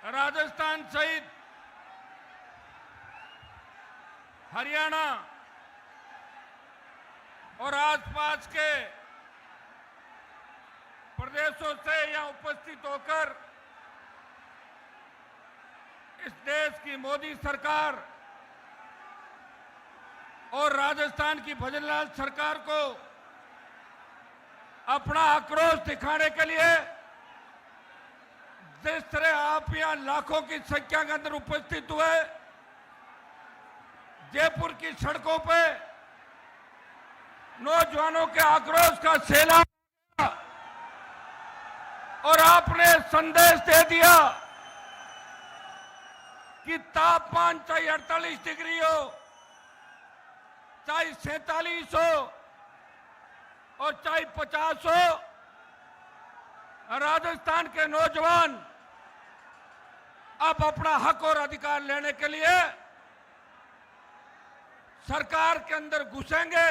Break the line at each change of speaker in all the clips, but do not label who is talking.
राजस्थान सहित हरियाणा और आसपास के प्रदेशों से यहां उपस्थित होकर इस देश की मोदी सरकार और राजस्थान की भजनलाल सरकार को अपना आक्रोश दिखाने के लिए जिस तरह आप यहां लाखों की संख्या के अंदर उपस्थित हुए, जयपुर की सड़कों पे नौजवानों के आक्रोश का सैलाब और आपने संदेश दे दिया कि तापमान चाहे 48 डिग्री हो, चाहे 47 हो और चाहे 50 हो, राजस्थान के नौजवान अब अपना हक और अधिकार लेने के लिए सरकार के अंदर घुसेंगे,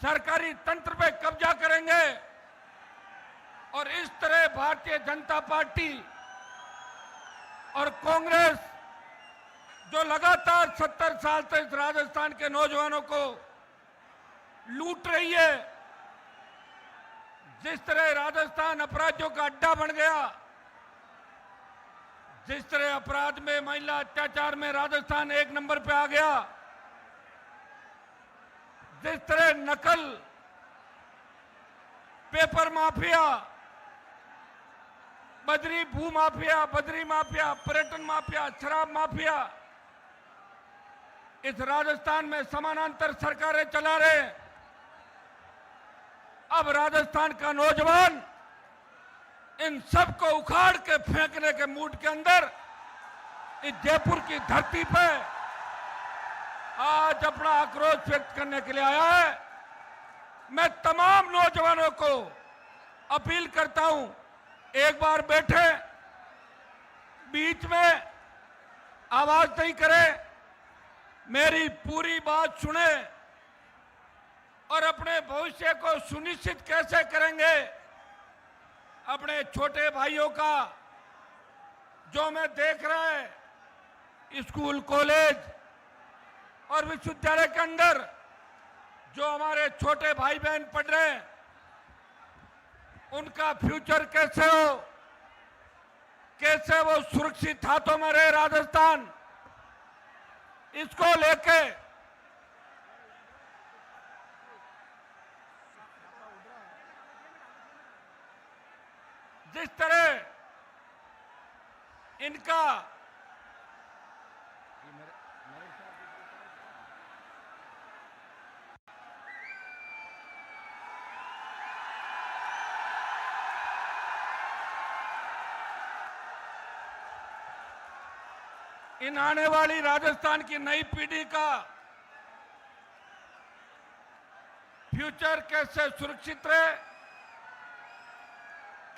सरकारी तंत्र पे कब्जा करेंगे और इस तरह भारतीय जनता पार्टी और कांग्रेस जो लगातार 70 साल से इस राजस्थान के नौजवानों को लूट रही है, जिस तरह राजस्थान अपराधियों का अड्डा बन गया, जिस तरह अपराध में महिला अत्याचार में राजस्थान 1 नंबर पे आ गया, जिस तरह नकल, पेपर माफिया, बजरी भू माफिया, बजरी माफिया, पर्यटन माफिया, शराब माफिया इस राजस्थान में समानांतर सरकारें चला रहे। अब राजस्थान का नौजवान इन सब को उखाड़ के फेंकने के मूड के अंदर इस जयपुर की धरती पे आज अपना आक्रोश व्यक्त करने के लिए आया है। मैं तमाम नौजवानों को अपील करता हूं, एक बार बैठे, बीच में आवाज नहीं करें, मेरी पूरी बात सुने और अपने भविष्य को सुनिश्चित कैसे करेंगे। अपने छोटे भाइयों का जो मैं देख रहा है स्कूल, कॉलेज और विश्वविद्यालय के अंदर जो हमारे छोटे भाई बहन पढ़ रहे हैं, उनका फ्यूचर कैसे हो, कैसे वो सुरक्षित हाथों में रहे राजस्थान, इसको लेके जिस तरह इनका इन आने वाली राजस्थान की नई पीढ़ी का फ्यूचर कैसे सुरक्षित रहे,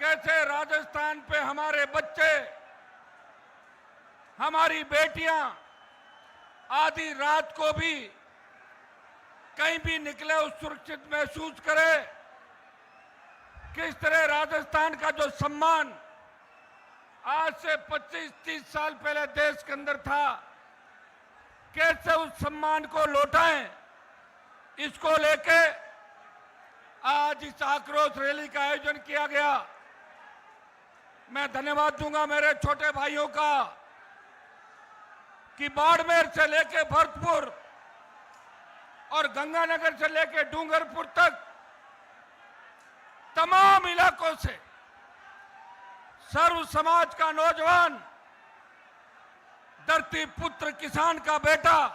कैसे राजस्थान पे हमारे बच्चे, हमारी बेटियां आधी रात को भी कहीं भी निकले उस सुरक्षित महसूस करें। किस तरह राजस्थान का जो सम्मान आज से 25-30 साल पहले देश के अंदर था, कैसे उस सम्मान को लौटाएं, इसको लेके आज इस आक्रोश रैली का आयोजन किया गया। मैं धन्यवाद दूंगा मेरे छोटे भाइयों का कि बाड़मेर से लेके भरतपुर और गंगानगर से लेके डूंगरपुर तक तमाम इलाकों से सर्व समाज का नौजवान, धरती पुत्र, किसान का बेटा,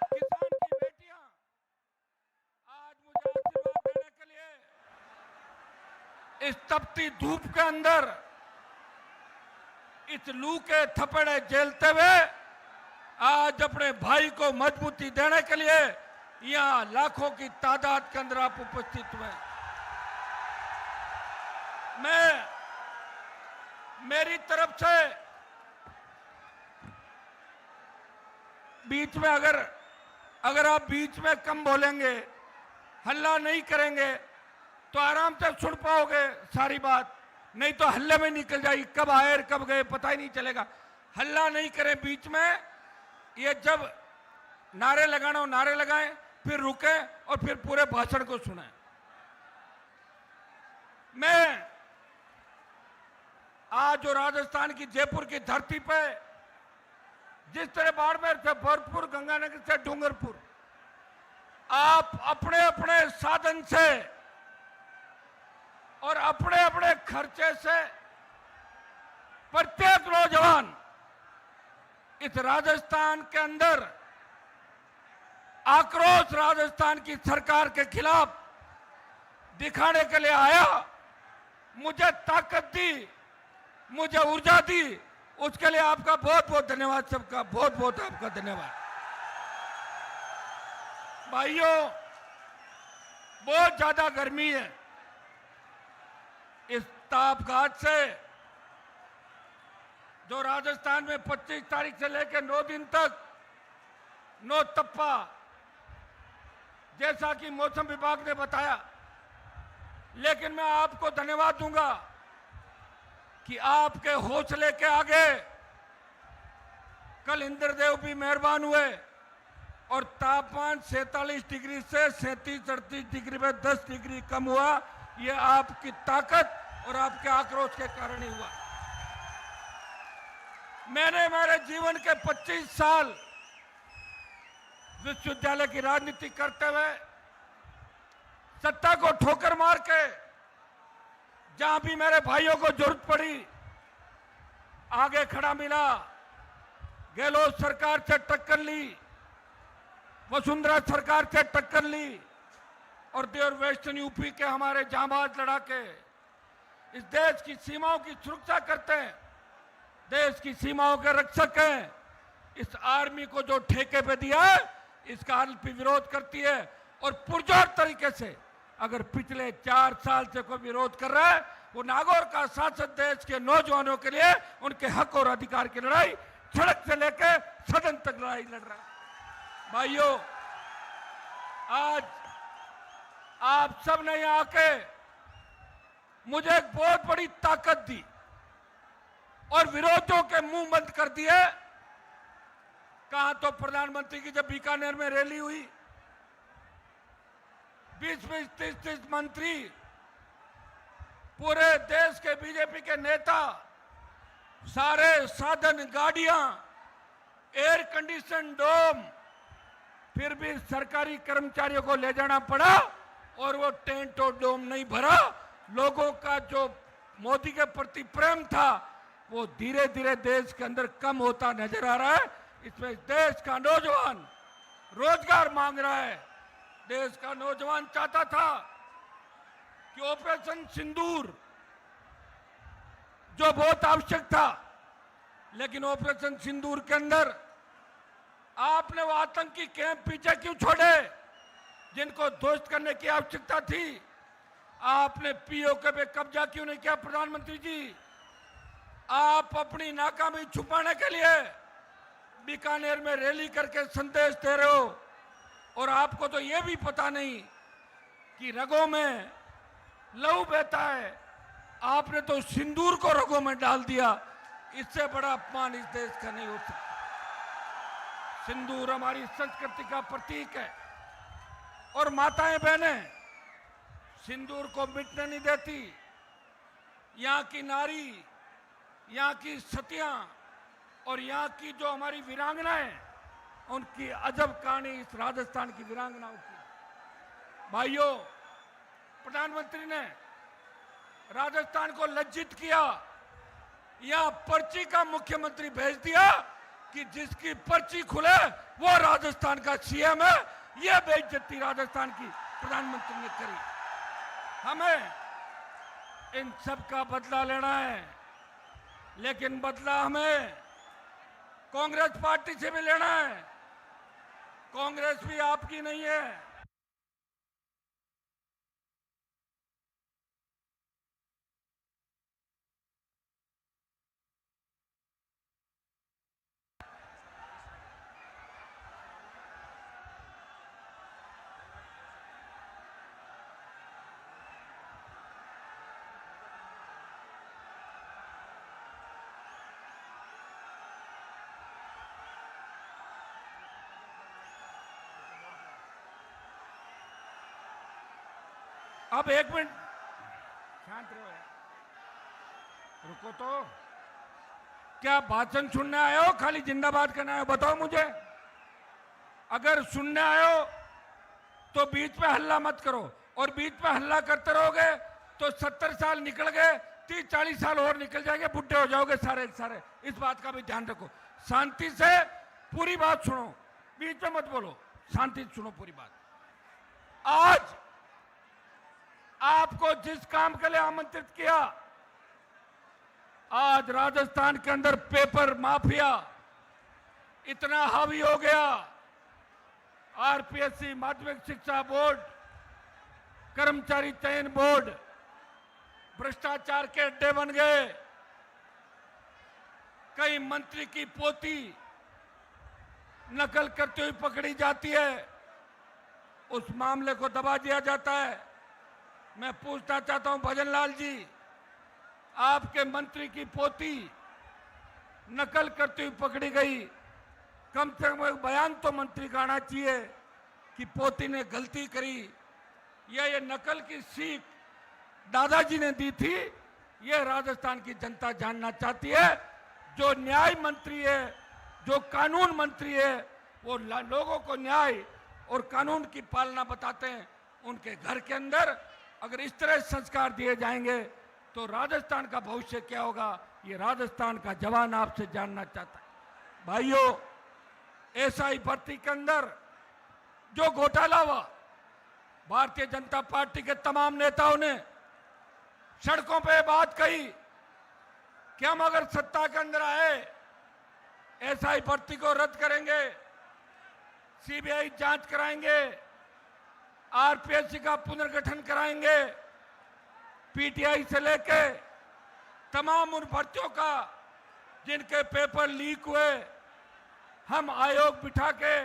किसान की बेटियां आज मुझे आशीर्वाद देने के लिए इस तपती धूप के अंदर इस लू के थपड़े झेलते हुए आज अपने भाई को मजबूती देने के लिए यहां लाखों की तादाद के अंदर आप उपस्थित हुए। मेरी तरफ से बीच में अगर आप बीच में कम बोलेंगे, हल्ला नहीं करेंगे तो आराम से सुन पाओगे सारी बात। नहीं तो हल्ले में निकल जाएगी, कब आए और कब गए पता ही नहीं चलेगा। हल्ला नहीं करें बीच में, ये जब नारे लगाना हो नारे लगाएं, फिर रुके और फिर पूरे भाषण को सुने। मैं आज जो राजस्थान की जयपुर की धरती पे जिस तरह बाड़मेर से भरतपुर, गंगानगर से डूंगरपुर, आप अपने अपने साधन से और अपने अपने खर्चे से प्रत्येक नौजवान इस राजस्थान के अंदर आक्रोश राजस्थान की सरकार के खिलाफ दिखाने के लिए आया, मुझे ताकत दी, मुझे ऊर्जा दी, उसके लिए आपका बहुत बहुत धन्यवाद। सबका बहुत बहुत आपका धन्यवाद। भाइयों, बहुत ज्यादा गर्मी है। इस तापघात से जो राजस्थान में 25 तारीख से लेकर 9 दिन तक नो तप्पा, जैसा कि मौसम विभाग ने बताया, लेकिन मैं आपको धन्यवाद दूंगा कि आपके हौसले के आगे कल इंद्रदेव भी मेहरबान हुए और तापमान 47 डिग्री से 37-38 डिग्री में 10 डिग्री कम हुआ। ये आपकी ताकत और आपके आक्रोश के कारण ही हुआ। मैंने मेरे जीवन के 25 साल विश्वविद्यालय की राजनीति करते हुए सत्ता को ठोकर मार के जहां भी मेरे भाइयों को जरूरत पड़ी आगे खड़ा मिला। गहलोत सरकार से टक्कर ली, वसुंधरा सरकार से टक्कर ली और देवर वेस्टर्न यूपी के हमारे जांबाज लड़ाके इस देश की सीमाओं की सुरक्षा करते हैं, देश की सीमाओं के रक्षक हैं। इस आर्मी को जो ठेके पे दिया है इसका आरएलपी विरोध करती है और पुरजोर तरीके से अगर पिछले 4 साल से कोई विरोध कर रहा है वो नागौर का सांसद देश के नौजवानों के लिए उनके हक और अधिकार की लड़ाई सड़क से लेकर सदन तक लड़ाई लड़ रहा है। भाइयों, आज आप सब ने यहां आके मुझे एक बहुत बड़ी ताकत दी और विरोधियों के मुंह बंद कर दिए। कहा तो प्रधानमंत्री की जब बीकानेर में रैली हुई, 20-20, 30-30 मंत्री, पूरे देश के बीजेपी के नेता, सारे साधन, गाड़ियां, एयर कंडीशन डोम, फिर भी सरकारी कर्मचारियों को ले जाना पड़ा और वो टेंट और डोम नहीं भरा। लोगों का जो मोदी के प्रति प्रेम था वो धीरे धीरे देश के अंदर कम होता नजर आ रहा है। इसमें देश का नौजवान रोजगार मांग रहा है। देश का नौजवान चाहता था कि ऑपरेशन सिंदूर जो बहुत आवश्यक था, लेकिन ऑपरेशन सिंदूर के अंदर आपने वो आतंकी कैंप पीछे क्यों छोड़े जिनको ध्वस्त करने की आवश्यकता थी? आपने पीओके पे कब्जा क्यों नहीं किया? प्रधानमंत्री जी, आप अपनी नाकामी छुपाने के लिए बीकानेर में रैली करके संदेश दे रहे हो और आपको तो यह भी पता नहीं कि रगों में लहू बहता है। आपने तो सिंदूर को रगों में डाल दिया। इससे बड़ा अपमान इस देश का नहीं हो सकता। सिंदूर हमारी संस्कृति का प्रतीक है और माताएं बहनें सिंदूर को मिटने नहीं देती। यहाँ की नारी, यहाँ की सतियां और यहाँ की जो हमारी वीरांगनाएं, उनकी अजब कहानी इस राजस्थान की वीरांगनाओं की। भाइयों, प्रधानमंत्री ने राजस्थान को लज्जित किया। यहाँ पर्ची का मुख्यमंत्री भेज दिया कि जिसकी पर्ची खुले वो राजस्थान का सीएम है। यह बेइज्जती राजस्थान की प्रधानमंत्री ने करी। हमें इन सब का बदला लेना है, लेकिन बदला हमें कांग्रेस पार्टी से भी लेना है। कांग्रेस भी आपकी नहीं है। अब 1 मिनट शांत रहो यार, रुको तो। क्या भाषण सुनने आए हो, खाली जिंदाबाद करना आए हो? बताओ मुझे। अगर सुनने आए हो तो बीच में हल्ला मत करो, और बीच में हल्ला करते रहोगे तो 70 साल निकल गए, 30-40 साल और निकल जाएंगे, बुढ़े हो जाओगे सारे सारे। इस बात का भी ध्यान रखो। शांति से पूरी बात सुनो, बीच में मत बोलो, शांति से सुनो पूरी बात। आज आपको जिस काम के लिए आमंत्रित किया, आज राजस्थान के अंदर पेपर माफिया इतना हावी हो गया। आरपीएससी, माध्यमिक शिक्षा बोर्ड, कर्मचारी चयन बोर्ड भ्रष्टाचार के अड्डे बन गए। कई मंत्री की पोती नकल करते हुए पकड़ी जाती है, उस मामले को दबा दिया जाता है। मैं पूछना चाहता हूं भजन लाल जी, आपके मंत्री की पोती नकल करते हुए पकड़ी गई, कम से कम एक बयान तो मंत्री का आना चाहिए कि पोती ने गलती करी, या ये नकल की सीख दादाजी ने दी थी। ये राजस्थान की जनता जानना चाहती है। जो न्याय मंत्री है, जो कानून मंत्री है, वो लोगों को न्याय और कानून की पालना बताते हैं। उनके घर के अंदर अगर इस तरह संस्कार दिए जाएंगे तो राजस्थान का भविष्य क्या होगा, ये राजस्थान का जवान आपसे जानना चाहता है। भाइयों, एसआई भर्ती के अंदर जो घोटाला हुआ, भारतीय जनता पार्टी के तमाम नेताओं ने सड़कों पे बात कही कि हम अगर सत्ता के अंदर आए, एसआई भर्ती को रद्द करेंगे, सीबीआई जांच कराएंगे, आरपीएससी का पुनर्गठन कराएंगे, पीटीआई से लेके तमाम उन भर्तियों का जिनके पेपर लीक हुए, हम आयोग बिठा के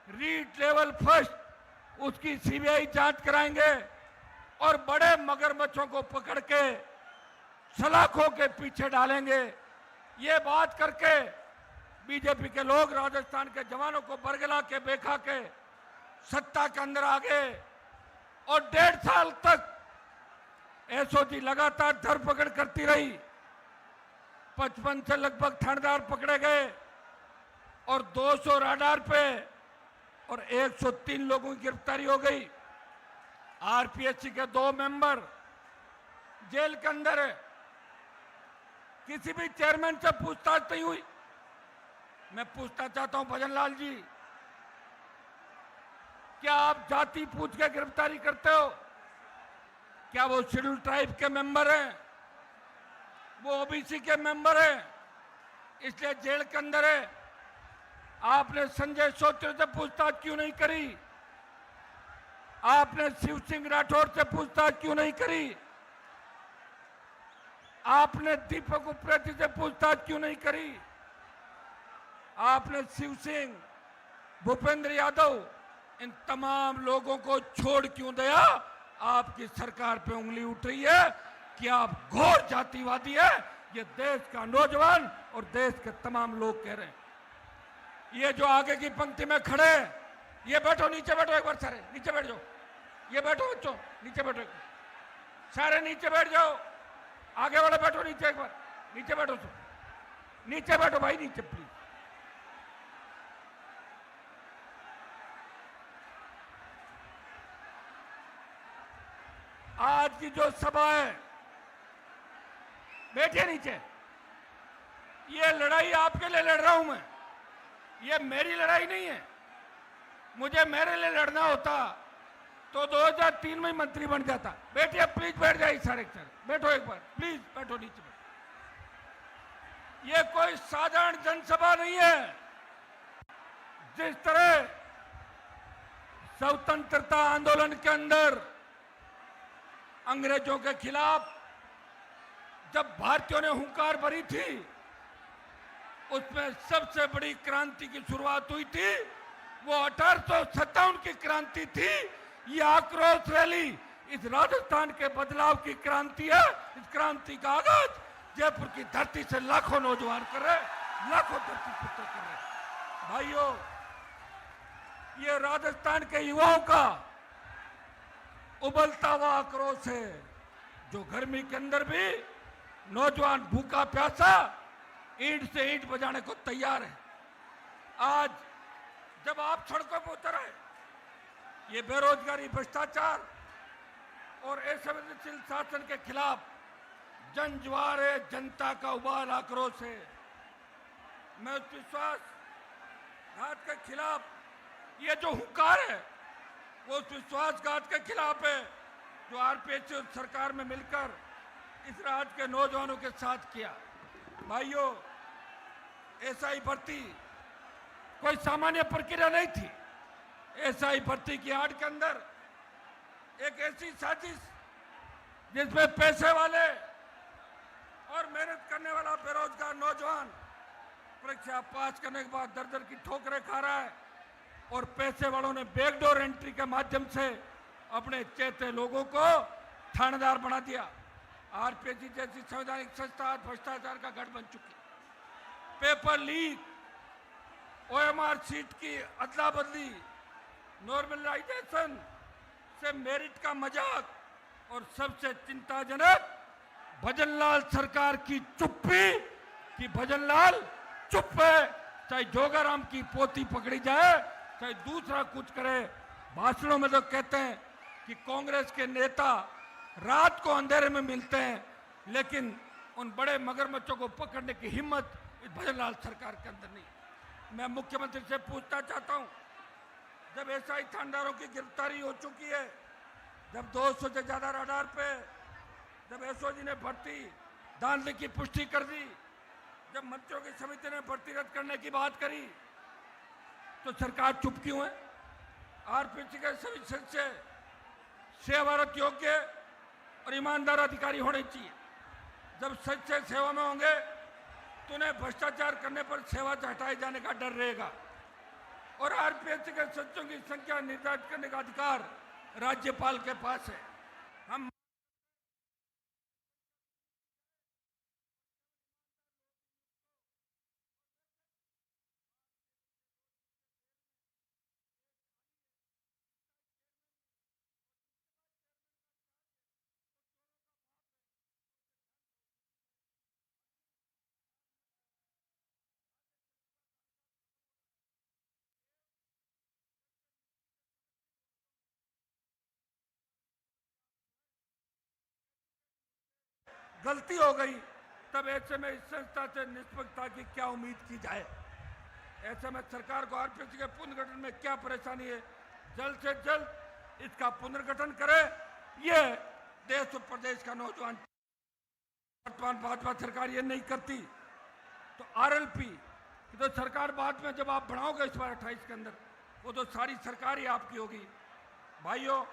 रीट लेवल फर्स्ट उसकी सीबीआई जांच कराएंगे, और बड़े मगरमच्छों को पकड़ के सलाखों के पीछे डालेंगे। ये बात करके बीजेपी के लोग राजस्थान के जवानों को बरगला के बेखा के सत्ता के अंदर आ गए, और 1.5 साल तक एसओजी लगातार धरपकड़ करती रही। 55 से लगभग थानेदार पकड़े गए, और 200 राडार पे और 103 लोगों की गिरफ्तारी हो गई। आरपीएससी के 2 मेंबर जेल के अंदर है। किसी भी चेयरमैन से पूछताछ नहीं हुई। मैं पूछना चाहता हूं भजन लाल जी, क्या आप जाति पूछ के गिरफ्तारी करते हो? क्या वो शेड्यूल ट्राइब के मेंबर हैं, वो ओबीसी के मेंबर हैं, इसलिए जेल के अंदर है? आपने संजय सोत्रे से पूछताछ क्यों नहीं करी? आपने शिव सिंह राठौर से पूछताछ क्यों नहीं करी? आपने दीपक उप्रेती से पूछताछ क्यों नहीं करी? आपने शिव सिंह, भूपेंद्र यादव, इन तमाम लोगों को छोड़ क्यों दिया? आपकी सरकार पे उंगली उठ रही है कि आप घोर जातिवादी है। ये देश का नौजवान और देश के तमाम लोग कह रहे हैं। ये जो आगे की पंक्ति में खड़े हैं, ये बैठो, नीचे बैठो एक बार सारे, नीचे बैठ जाओ। ये बैठो बच्चों, नीचे बैठो, सारे नीचे बैठ जाओ। आगे वाले बैठो नीचे, एक बार नीचे बैठो, सब नीचे बैठो भाई, नीचे प्लीज। आज की जो सभा है, बैठिए नीचे। ये लड़ाई आपके लिए लड़ रहा हूं मैं, ये मेरी लड़ाई नहीं है। मुझे मेरे लिए लड़ना होता तो 2003 में मंत्री बन जाता। बैठिए प्लीज, बैठ जाइए सारे सारे, बैठो एक बार प्लीज, बैठो नीचे बैठो। ये कोई साधारण जनसभा नहीं है। जिस तरह स्वतंत्रता आंदोलन के अंदर अंग्रेजों के खिलाफ जब भारतीयों ने हुंकार भरी थी, उसमें सबसे बड़ी क्रांति की शुरुआत हुई थी। वो 1857 की क्रांति थी। ये आक्रोश रैली इस राजस्थान के बदलाव की क्रांति है। इस क्रांति का आगाज जयपुर की धरती से लाखों नौजवान कर रहे, लाखों धरती पुत्र कर रहे। भाइयों, ये राजस्थान के युवाओं का उबलता हुआ आक्रोश है, जो गर्मी के अंदर भी नौजवान भूखा प्यासा ईंट से ईंट बजाने को तैयार है। आज जब आप सड़कों पर उतर आए, ये बेरोजगारी, भ्रष्टाचार और असंवेदनशील शासन के खिलाफ जन ज्वार है, जनता का उबाल आक्रोश है। मैं उस विश्वासघात के खिलाफ, ये जो हुंकार है वो उस विश्वासघात के खिलाफ है जो आरपीएस सरकार में मिलकर इस राज्य के नौजवानों के साथ किया। भाइयों, एसआई भर्ती कोई सामान्य प्रक्रिया नहीं थी। एसआई भर्ती की आड़ के अंदर एक ऐसी साजिश जिसमें पैसे वाले और मेहनत करने वाला बेरोजगार नौजवान परीक्षा पास करने के बाद दर दर की ठोकरें खा रहा है और पैसे वालों ने बैकडोर एंट्री के माध्यम से अपने चेते लोगों को थानेदार बना दिया। आरपीएस जैसी संवैधानिक संस्था भ्रष्टाचार का गढ़ बन चुकी। पेपर लीक, ओएमआर सीट की अदला बदली, नॉर्मलाइजेशन से मेरिट का मजाक और सबसे चिंताजनक भजनलाल सरकार की चुप्पी कि भजनलाल चुप है, चाहे जोगाराम की पोती पकड़ी जाए, चाहे दूसरा कुछ करे। भाषणों में तो कहते हैं कि कांग्रेस के नेता रात को अंधेरे में मिलते हैं, लेकिन उन बड़े मगरमच्छों को पकड़ने की हिम्मत इस भजनलाल सरकार के अंदर नहीं। मैं मुख्यमंत्री से पूछना चाहता हूं, जब एसआई थानेदारों की गिरफ्तारी हो चुकी है, जब 200 से ज्यादा रडार पे, जब एसओजी ने भर्ती दांधले की पुष्टि कर दी, जब मंत्रियों की समिति ने भर्ती रद्द करने की बात करी, तो सरकार चुप क्यों है? आरपीएस के सभी सदस्य सेवारत योग्य और ईमानदार अधिकारी होने चाहिए। जब सच्चे सेवा में होंगे तो उन्हें भ्रष्टाचार करने पर सेवा से हटाए जाने का डर रहेगा। और आरपीएस के सदस्यों की संख्या निर्धारित करने का अधिकार राज्यपाल के पास है। हम गलती हो गई, तब ऐसे में इस संस्था से निष्पक्षता की क्या उम्मीद की जाए? ऐसे में सरकार को आरपीएस के पुनर्गठन में क्या परेशानी है? जल्द से जल्द इसका पुनर्गठन करे। ये देश और प्रदेश का नौजवान, वर्तमान भाजपा सरकार ये नहीं करती तो आरएलपी तो सरकार बाद में जब आप बढ़ाओगे इस बार 28 के अंदर, वो तो सारी सरकार ही आपकी होगी। भाइयों,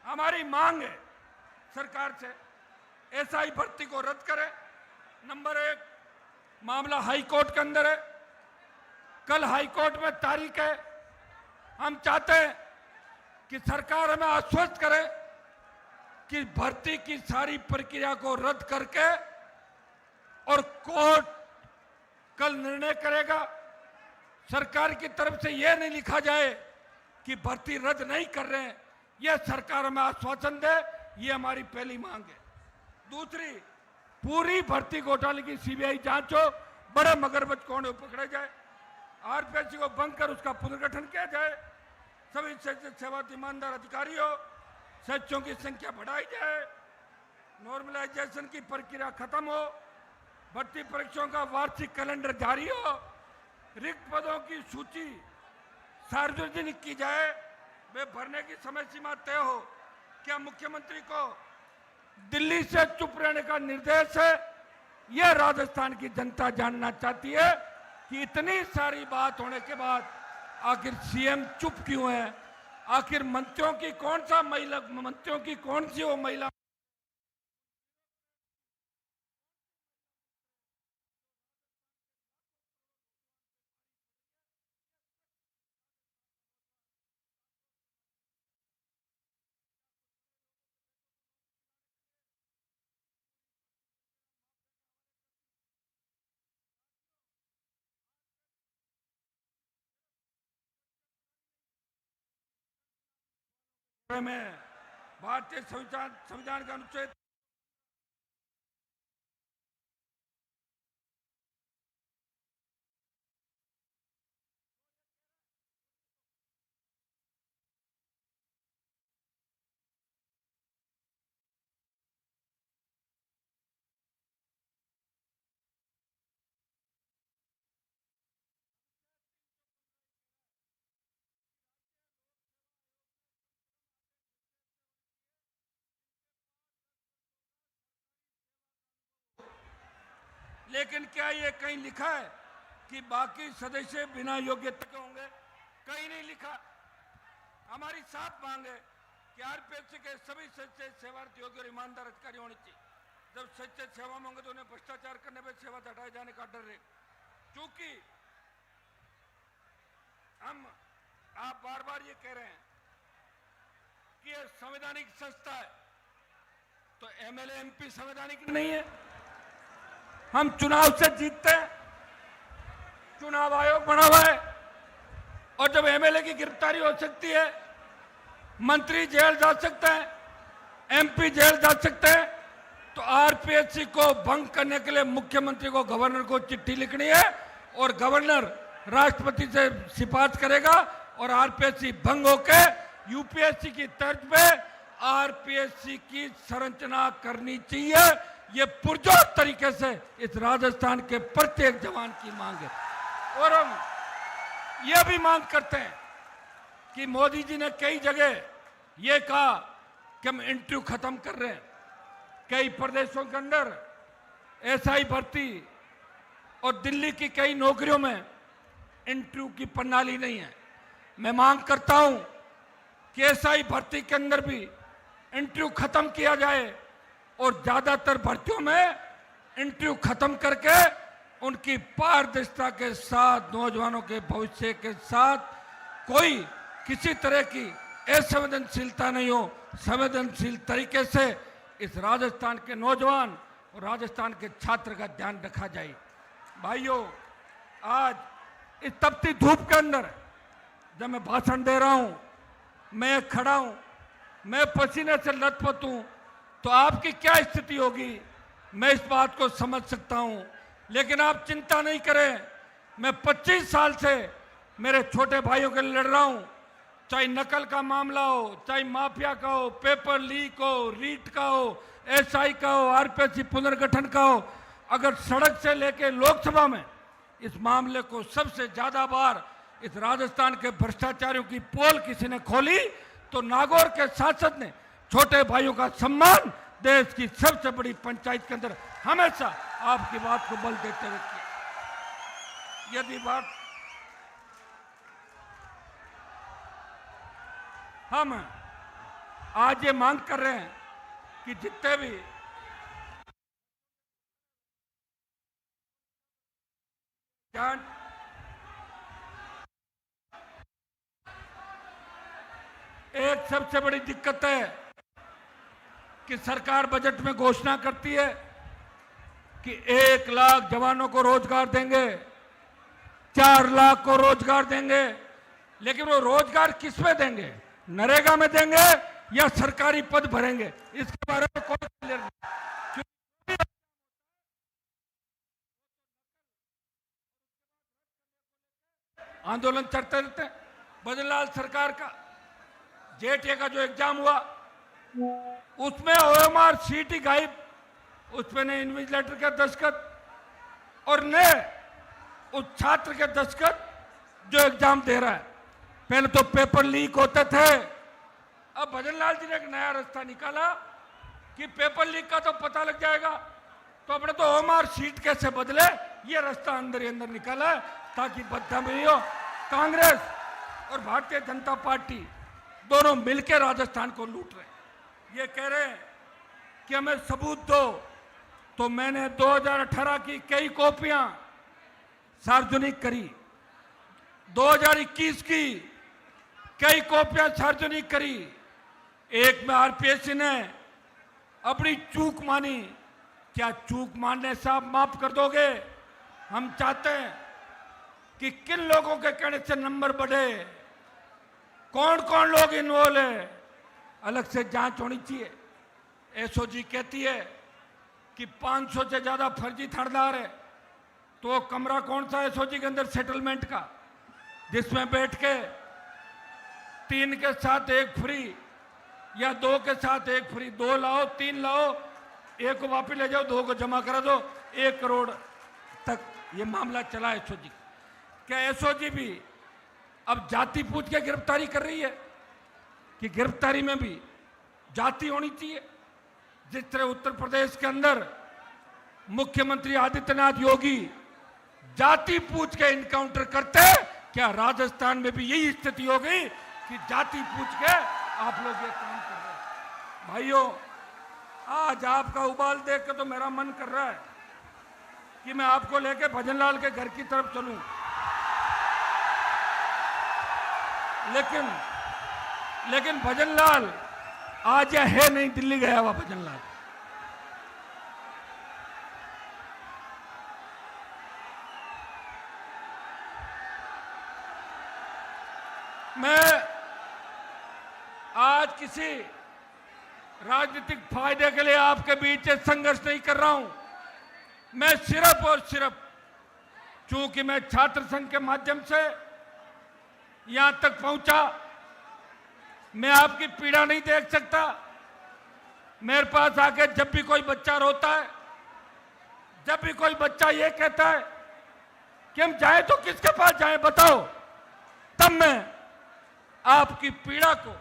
हमारी मांग है सरकार से, एसआई भर्ती को रद्द करें। नंबर 1, मामला हाई कोर्ट के अंदर है, कल हाई कोर्ट में तारीख है। हम चाहते हैं कि सरकार हमें आश्वस्त करे कि भर्ती की सारी प्रक्रिया को रद्द करके, और कोर्ट कल निर्णय करेगा। सरकार की तरफ से यह नहीं लिखा जाए कि भर्ती रद्द नहीं कर रहे हैं, यह सरकार हमें आश्वासन दे। ये हमारी पहली मांग है। दूसरी, पूरी भर्ती घोटाले की सीबीआई जांच हो, बड़े मगरमच्छ कौन है पकड़े जाए, आरपीएस को भंग कर उसका पुनर्गठन किया जाए, सभी सेवारत ईमानदार अधिकारी हो, सदस्यों की संख्या बढ़ाई जाए, नॉर्मलाइजेशन की प्रक्रिया खत्म हो, भर्ती परीक्षाओं का वार्षिक कैलेंडर जारी हो, रिक्त पदों की सूची सार्वजनिक की जाए, वे भरने की समय सीमा तय हो। क्या मुख्यमंत्री को दिल्ली से चुप रहने का निर्देश है? यह राजस्थान की जनता जानना चाहती है कि इतनी सारी बात होने के बाद आखिर सीएम चुप क्यों है? आखिर मंत्रियों की कौन सी वो महिला में भारतीय संविधान का अनुच्छेद लेकिन क्या ये कहीं लिखा है कि बाकी सदस्य बिना योग्यता के होंगे? कहीं नहीं लिखा। हमारी साफ मांग है कि आरपीएससी के सभी सदस्य सेवारत योग्य और ईमानदार अधिकारी होने चाहिए। जब सच्चे सेवा में होंगे तो उन्हें भ्रष्टाचार करने पर सेवा से हटाए जाने का डर रहेगा। क्योंकि आप बार बार ये कह रहे हैं कि ये संवैधानिक संस्था है, तो एमएलए एमपी संवैधानिक नहीं है? हम चुनाव से जीतते हैं, चुनाव आयोग बना हुआ है, और जब एमएलए की गिरफ्तारी हो सकती है, मंत्री जेल जा सकते हैं, एमपी जेल जा सकते हैं, तो आरपीएससी को भंग करने के लिए मुख्यमंत्री को, गवर्नर को चिट्ठी लिखनी है और गवर्नर राष्ट्रपति से सिफारिश करेगा और आरपीएससी भंग होके यूपीएससी की तर्ज पे आरपीएससी की संरचना करनी चाहिए। ये पुरजोर तरीके से इस राजस्थान के प्रत्येक जवान की मांग है। और हम ये भी मांग करते हैं कि मोदी जी ने कई जगह ये कहा कि हम इंटरव्यू खत्म कर रहे हैं। कई प्रदेशों के अंदर एसआई भर्ती और दिल्ली की कई नौकरियों में इंटरव्यू की प्रणाली नहीं है। मैं मांग करता हूं कि एसआई भर्ती के अंदर भी इंटरव्यू खत्म किया जाए और ज्यादातर भर्तियों में इंटरव्यू खत्म करके उनकी पारदर्शिता के साथ, नौजवानों के भविष्य के साथ कोई किसी तरह की असंवेदनशीलता नहीं हो, संवेदनशील तरीके से इस राजस्थान के नौजवान और राजस्थान के छात्र का ध्यान रखा जाए। भाइयों, आज इस तपती धूप के अंदर जब मैं भाषण दे रहा हूं, मैं खड़ा हूं, मैं पसीने से लथपथ हूं, तो आपकी क्या स्थिति होगी मैं इस बात को समझ सकता हूं। लेकिन आप चिंता नहीं करें, मैं 25 साल से मेरे छोटे भाइयों के लिए लड़ रहा हूं। चाहे नकल का मामला हो, चाहे माफिया का हो, पेपर लीक हो, रीट का हो, एसआई का हो, आरपीएससी पुनर्गठन का हो, अगर सड़क से लेके लोकसभा में इस मामले को सबसे ज्यादा बार इस राजस्थान के भ्रष्टाचारियों की पोल किसी ने खोली तो नागौर के सांसद ने छोटे भाइयों का सम्मान देश की सबसे बड़ी पंचायत के अंदर हमेशा आपकी बात को बल देते हुए किया। यदि बात हम आज ये मांग कर रहे हैं कि जितने भी एक सबसे बड़ी दिक्कत है कि सरकार बजट में घोषणा करती है कि 1 लाख जवानों को रोजगार देंगे, 4 लाख को रोजगार देंगे, लेकिन वो रोजगार किस में देंगे? नरेगा में देंगे या सरकारी पद भरेंगे? इसके बारे में कोई क्लियर नहीं। आंदोलन चलते रहते हैं। बद्रीलाल सरकार का जेटीए का जो एग्जाम हुआ उसमें ओएमआर सीट ही गायब, उसमें ने इन्विजिलेटर के दस्तखत और ने उस छात्र के दस्तखत जो एग्जाम दे रहा है। पहले तो पेपर लीक होते थे, अब भजनलाल जी ने एक नया रास्ता निकाला कि पेपर लीक का तो पता लग जाएगा, तो अपने तो ओएमआर सीट कैसे बदले, ये रास्ता अंदर ही अंदर निकाला है ताकि बदनामी हो। कांग्रेस और भारतीय जनता पार्टी दोनों मिलकर राजस्थान को लूट रहे हैं। ये कह रहे हैं कि हमें सबूत दो, तो मैंने 2018 की कई कॉपियां सार्वजनिक करी, 2021 की कई कॉपियां सार्वजनिक करी। एक में आरपीएससी ने अपनी चूक मानी। क्या चूक मानने से आप माफ कर दोगे? हम चाहते हैं कि किन लोगों के कहने से नंबर बढ़े, कौन कौन लोग इन्वॉल्व है, अलग से जांच होनी चाहिए। एसओजी कहती है कि 500 से ज्यादा फर्जी थानेदार है, तो वो कमरा कौन सा एसओजी के अंदर सेटलमेंट का, जिसमें बैठ के 3 के साथ 1 फ्री या 2 के साथ 1 फ्री, 2 लाओ 3 लाओ, 1 को वापिस ले जाओ, 2 को जमा करा दो, 1 करोड़ तक ये मामला चला एसओजी। क्या एसओजी भी अब जाति पूछ के गिरफ्तारी कर रही है कि गिरफ्तारी में भी जाति होनी चाहिए? जिस तरह उत्तर प्रदेश के अंदर मुख्यमंत्री आदित्यनाथ योगी जाति पूछ के इनकाउंटर करते, क्या राजस्थान में भी यही स्थिति हो गई कि जाति पूछ के आप लोग ये काम कर रहे हैं? भाइयों, आज आपका उबाल देख के तो मेरा मन कर रहा है कि मैं आपको लेके भजनलाल के घर की तरफ चलूं, लेकिन भजनलाल आज या है नहीं, दिल्ली गया हुआ भजनलाल। मैं आज किसी राजनीतिक फायदे के लिए आपके बीच संघर्ष नहीं कर रहा हूं। मैं सिर्फ और सिर्फ, चूंकि मैं छात्र संघ के माध्यम से यहां तक पहुंचा, मैं आपकी पीड़ा नहीं देख सकता। मेरे पास आके जब भी कोई बच्चा रोता है, जब भी कोई बच्चा ये कहता है कि हम जाए तो किसके पास जाए बताओ, तब मैं आपकी पीड़ा को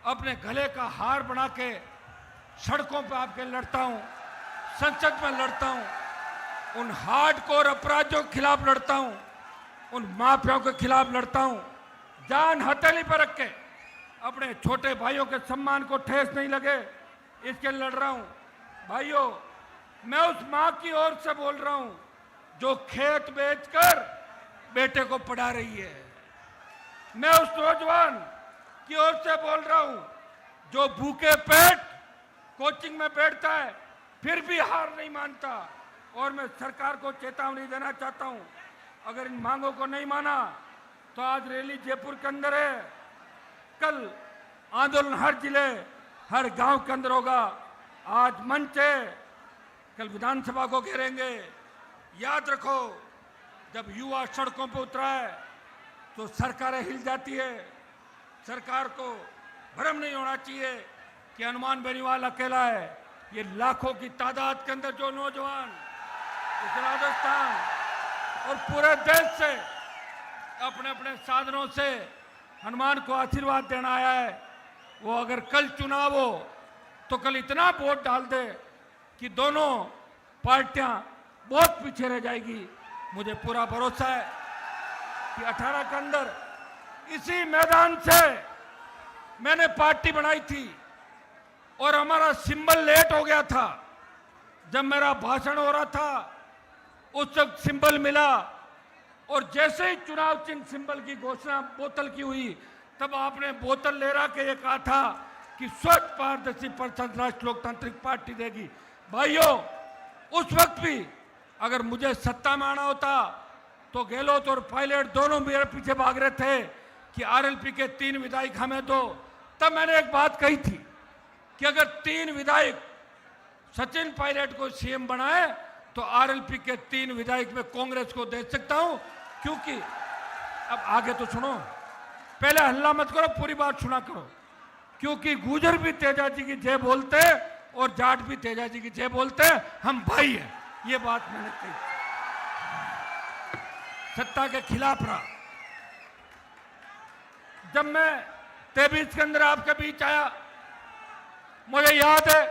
अपने गले का हार बना के सड़कों पर आपके लड़ता हूं, संसद में लड़ता हूं, उन हार्डकोर अपराधियों के खिलाफ लड़ता हूं, उन माफियाओं के खिलाफ लड़ता हूं, जान हथेली पर रख के अपने छोटे भाइयों के सम्मान को ठेस नहीं लगे इसके लड़ रहा हूं। भाइयों, मैं उस मां की ओर से बोल रहा हूं जो खेत बेचकर बेटे को पढ़ा रही है। मैं उस नौजवान की ओर से बोल रहा हूं जो भूखे पेट कोचिंग में बैठता है फिर भी हार नहीं मानता। और मैं सरकार को चेतावनी देना चाहता हूं, अगर इन मांगों को नहीं माना तो आज रैली जयपुर के अंदर है, कल आंदोलन हर जिले हर गांव के अंदर होगा। आज मंच है, कल विधानसभा को घेरेंगे। याद रखो, जब युवा सड़कों पर उतरा है तो सरकारें हिल जाती है। सरकार को भ्रम नहीं होना चाहिए कि हनुमान बेनीवाल अकेला है। ये लाखों की तादाद के अंदर जो नौजवान इस राजस्थान और पूरे देश से अपने अपने साधनों से हनुमान को आशीर्वाद देना आया है, वो अगर कल चुनाव हो तो कल इतना वोट डाल दे कि दोनों पार्टियां बहुत पीछे रह जाएगी। मुझे पूरा भरोसा है कि 18 के अंदर इसी मैदान से मैंने पार्टी बनाई थी और हमारा सिंबल लेट हो गया था। जब मेरा भाषण हो रहा था उस वक्त सिंबल मिला और जैसे ही चुनाव चिन्ह सिंबल की घोषणा बोतल की हुई तब आपने बोतल ले रहा के ये कहा था कि स्वच्छ पारदर्शी प्रशासन राष्ट्रीय लोकतांत्रिक पार्टी देगी। भाइयों, उस वक्त भी अगर मुझे सत्ता में आना होता तो गहलोत और पायलट दोनों मेरे पीछे भाग रहे थे कि आरएलपी के 3 विधायक हमें दो। तब मैंने एक बात कही थी कि अगर 3 विधायक सचिन पायलट को सीएम बनाए तो आरएलपी के 3 विधायक में कांग्रेस को दे सकता हूं। क्योंकि अब आगे तो सुनो, पहले हल्ला मत करो, पूरी बात सुना करो। क्योंकि गुजर भी तेजाजी की जय बोलते और जाट भी तेजाजी की जय बोलते, हम भाई हैं। ये बात मैंने कही, सत्ता के खिलाफ रहा। जब मैं 23 के अंदर आपके बीच आया, मुझे याद है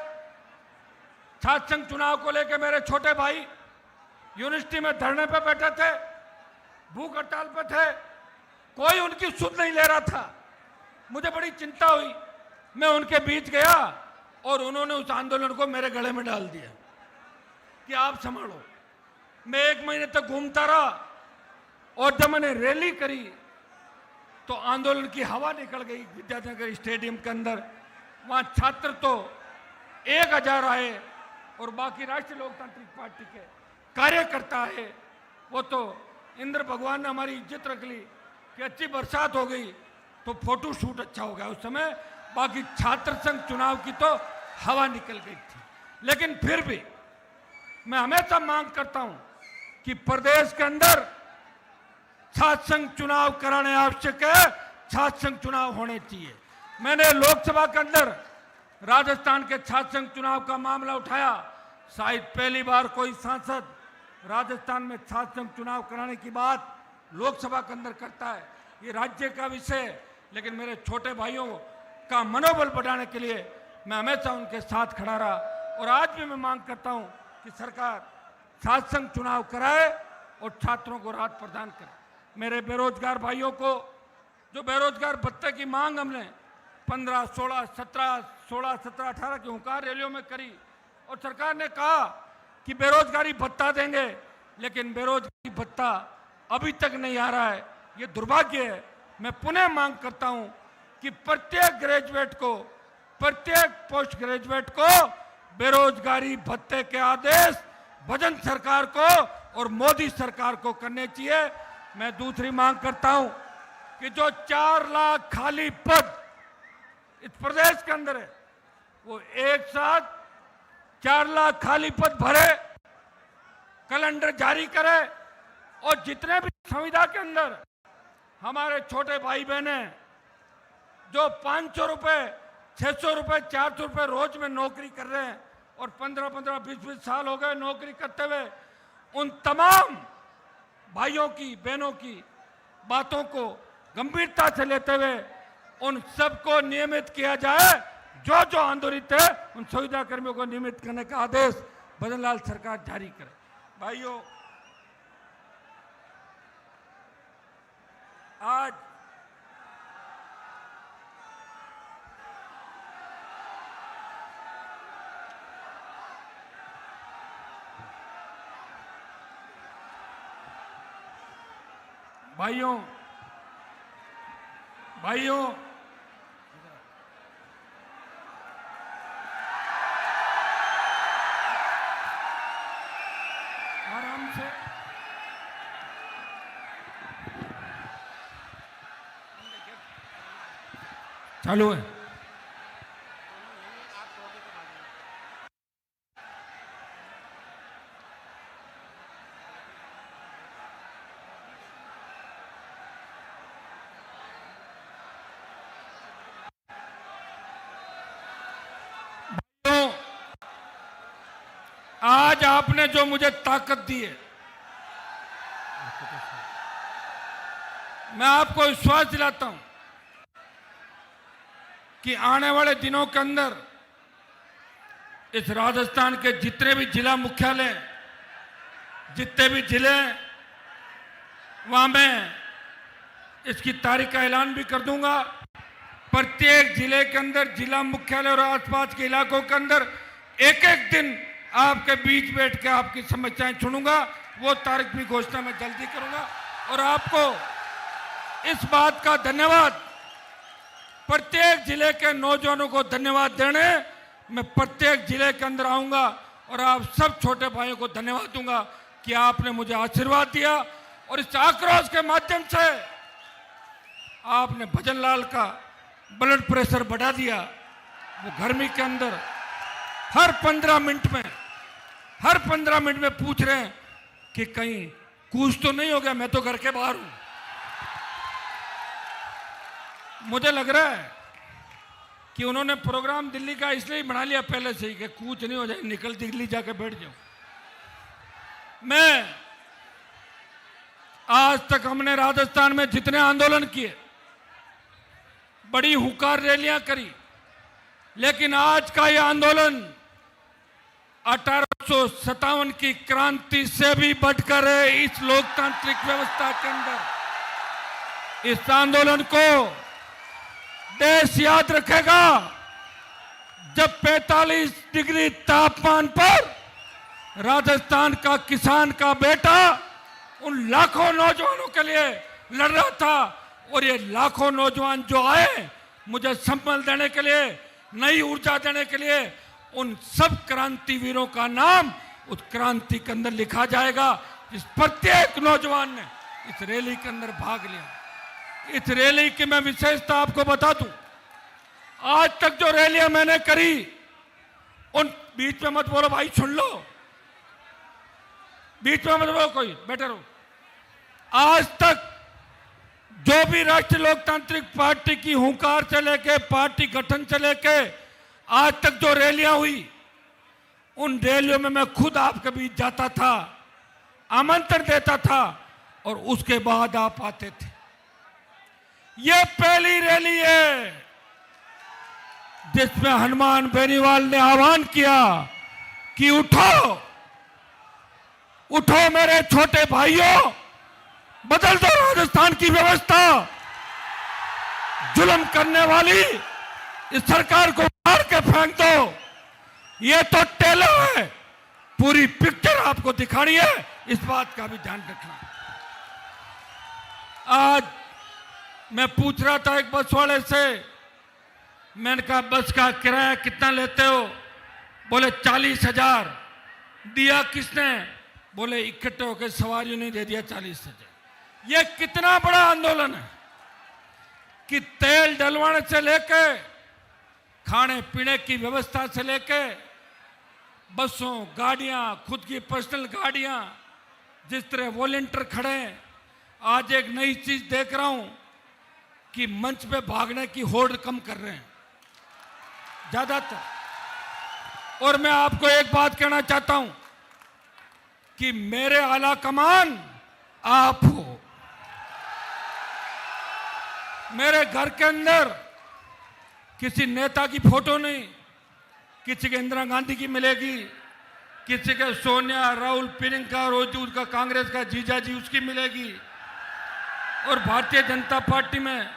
छात्र संघ चुनाव को लेकर मेरे छोटे भाई यूनिवर्सिटी में धरने पे बैठे थे, भूख हड़ताल पे थे, कोई उनकी सुध नहीं ले रहा था। मुझे बड़ी चिंता हुई, मैं उनके बीच गया और उन्होंने उस आंदोलन को मेरे गले में डाल दिया कि आप संभालो। मैं 1 महीने तक घूमता रहा और जब मैंने रैली करी तो आंदोलन की हवा निकल गई विद्यानगर स्टेडियम के अंदर। वहां छात्र तो 1000 आए और बाकी राष्ट्रीय लोकतांत्रिक पार्टी के कार्यकर्ता है, वो तो इंद्र भगवान ने हमारी इज्जत रख ली कि अच्छी बरसात हो गई तो फोटो शूट अच्छा हो गया। उस समय बाकी छात्र संघ चुनाव की तो हवा निकल गई थी। लेकिन फिर भी मैं हमेशा मांग करता हूं कि प्रदेश के अंदर छात्र संघ चुनाव कराने आवश्यक है, छात्र संघ चुनाव होने चाहिए। मैंने लोकसभा के अंदर राजस्थान के छात्र संघ चुनाव का मामला उठाया। शायद पहली बार कोई सांसद राजस्थान में छात्र संघ चुनाव कराने की बात लोकसभा के अंदर करता है। ये राज्य का विषय है, लेकिन मेरे छोटे भाइयों का मनोबल बढ़ाने के लिए मैं हमेशा उनके साथ खड़ा रहा और आज भी मैं मांग करता हूं कि सरकार छात्र संघ चुनाव कराए और छात्रों को राहत प्रदान करे। मेरे बेरोजगार भाइयों को जो बेरोजगार भत्ते की मांग हमने 15, 16, 17, 18 की हुंकार रैलियों में करी और सरकार ने कहा कि बेरोजगारी भत्ता देंगे, लेकिन बेरोजगारी भत्ता अभी तक नहीं आ रहा है। ये दुर्भाग्य है। मैं पुनः मांग करता हूं कि प्रत्येक ग्रेजुएट को, प्रत्येक पोस्ट ग्रेजुएट को बेरोजगारी भत्ते के आदेश भजन सरकार को और मोदी सरकार को करने चाहिए। मैं दूसरी मांग करता हूं कि जो 4 लाख खाली पद इस प्रदेश के अंदर है, वो एक साथ 4 लाख खाली पद भरे, कैलेंडर जारी करे और जितने भी संविदा के अंदर हमारे छोटे भाई बहने जो 500 रुपए, 600 रुपए, 400 रुपए रोज में नौकरी कर रहे हैं और 15-15, 20-20 साल हो गए नौकरी करते हुए, उन तमाम भाइयों की, बहनों की बातों को गंभीरता से लेते हुए उन सबको नियमित किया जाए। जो जो आंदोलित है उन संविदा कर्मियों को नियमित करने का आदेश भजनलाल सरकार जारी करे। भाइयों, आज भाइयों आराम से चालू है। आज आपने जो मुझे ताकत दी है, मैं आपको विश्वास दिलाता हूं कि आने वाले दिनों के अंदर इस राजस्थान के जितने भी जिला मुख्यालय, जितने भी जिले, वहां मैं इसकी तारीख का ऐलान भी कर दूंगा। प्रत्येक जिले के अंदर, जिला मुख्यालय और आसपास के इलाकों के अंदर एक एक दिन आपके बीच बैठ के आपकी समस्याएं सुनूंगा। वो तारीख भी घोषणा मैं जल्दी करूंगा और आपको इस बात का धन्यवाद, प्रत्येक जिले के नौजवानों को धन्यवाद देने मैं प्रत्येक जिले के अंदर आऊंगा और आप सब छोटे भाइयों को धन्यवाद दूंगा कि आपने मुझे आशीर्वाद दिया और इस आक्रोश के माध्यम से आपने भजनलाल का ब्लड प्रेशर बढ़ा दिया। वो गर्मी के अंदर हर 15 मिनट में पूछ रहे हैं कि कहीं कुछ तो नहीं हो गया, मैं तो घर के बाहर हूं। मुझे लग रहा है कि उन्होंने प्रोग्राम दिल्ली का इसलिए बना लिया पहले से ही कि कुछ नहीं हो जाए, निकल दिल्ली जाके बैठ जाओ। मैं आज तक हमने राजस्थान में जितने आंदोलन किए, बड़ी हुंकार रैलियां करी, लेकिन आज का यह आंदोलन 1857 की क्रांति से भी बढ़कर है। इस लोकतांत्रिक व्यवस्था के अंदर इस आंदोलन को देश याद रखेगा। जब 45 डिग्री तापमान पर राजस्थान का किसान का बेटा उन लाखों नौजवानों के लिए लड़ रहा था और ये लाखों नौजवान जो आए मुझे संबल देने के लिए, नई ऊर्जा देने के लिए, उन सब क्रांतिवीरों का नाम उस क्रांति के अंदर लिखा जाएगा। इस प्रत्येक नौजवान ने इस रैली के अंदर भाग लिया। इस रैली की मैं विशेषता आपको बता दूं, आज तक जो रैलियां मैंने करी, उन बीच में मत बोलो भाई, सुन लो, बीच में मत बोलो, कोई बैठे रहो। आज तक जो भी राष्ट्रीय लोकतांत्रिक पार्टी की हुंकार से लेके, पार्टी गठन से लेके आज तक जो रैलियां हुई, उन रैलियों में मैं खुद आपके बीच जाता था, आमंत्रण देता था और उसके बाद आप आते थे। ये पहली रैली है जिसमें हनुमान बेनीवाल ने आह्वान किया कि उठो, उठो मेरे छोटे भाइयों, बदल दो राजस्थान की व्यवस्था, जुल्म करने वाली इस सरकार को मार के फेंक दो। ये तो टेलर है, पूरी पिक्चर आपको दिखानी है, इस बात का भी ध्यान रखना। आज मैं पूछ रहा था एक बस वाले से, मैंने कहा बस का किराया कितना लेते हो? बोले 40,000। दिया किसने? बोले इकट्ठे होकर सवारियों ने दे दिया 40,000। ये कितना बड़ा आंदोलन है कि तेल डलवाने से लेके, खाने पीने की व्यवस्था से लेके, बसों, गाड़ियां, खुद की पर्सनल गाड़ियां, जिस तरह वॉलंटियर खड़े हैं। आज एक नई चीज देख रहा हूं कि मंच पे भागने की होड़ कम कर रहे हैं ज्यादातर। और मैं आपको एक बात कहना चाहता हूं कि मेरे आला कमान आप हो। मेरे घर के अंदर किसी नेता की फोटो नहीं, किसी के इंदिरा गांधी की मिलेगी, किसी के सोनिया, राहुल, प्रियंका, रोजूर का कांग्रेस का जीजा जी उसकी मिलेगी, और भारतीय जनता पार्टी में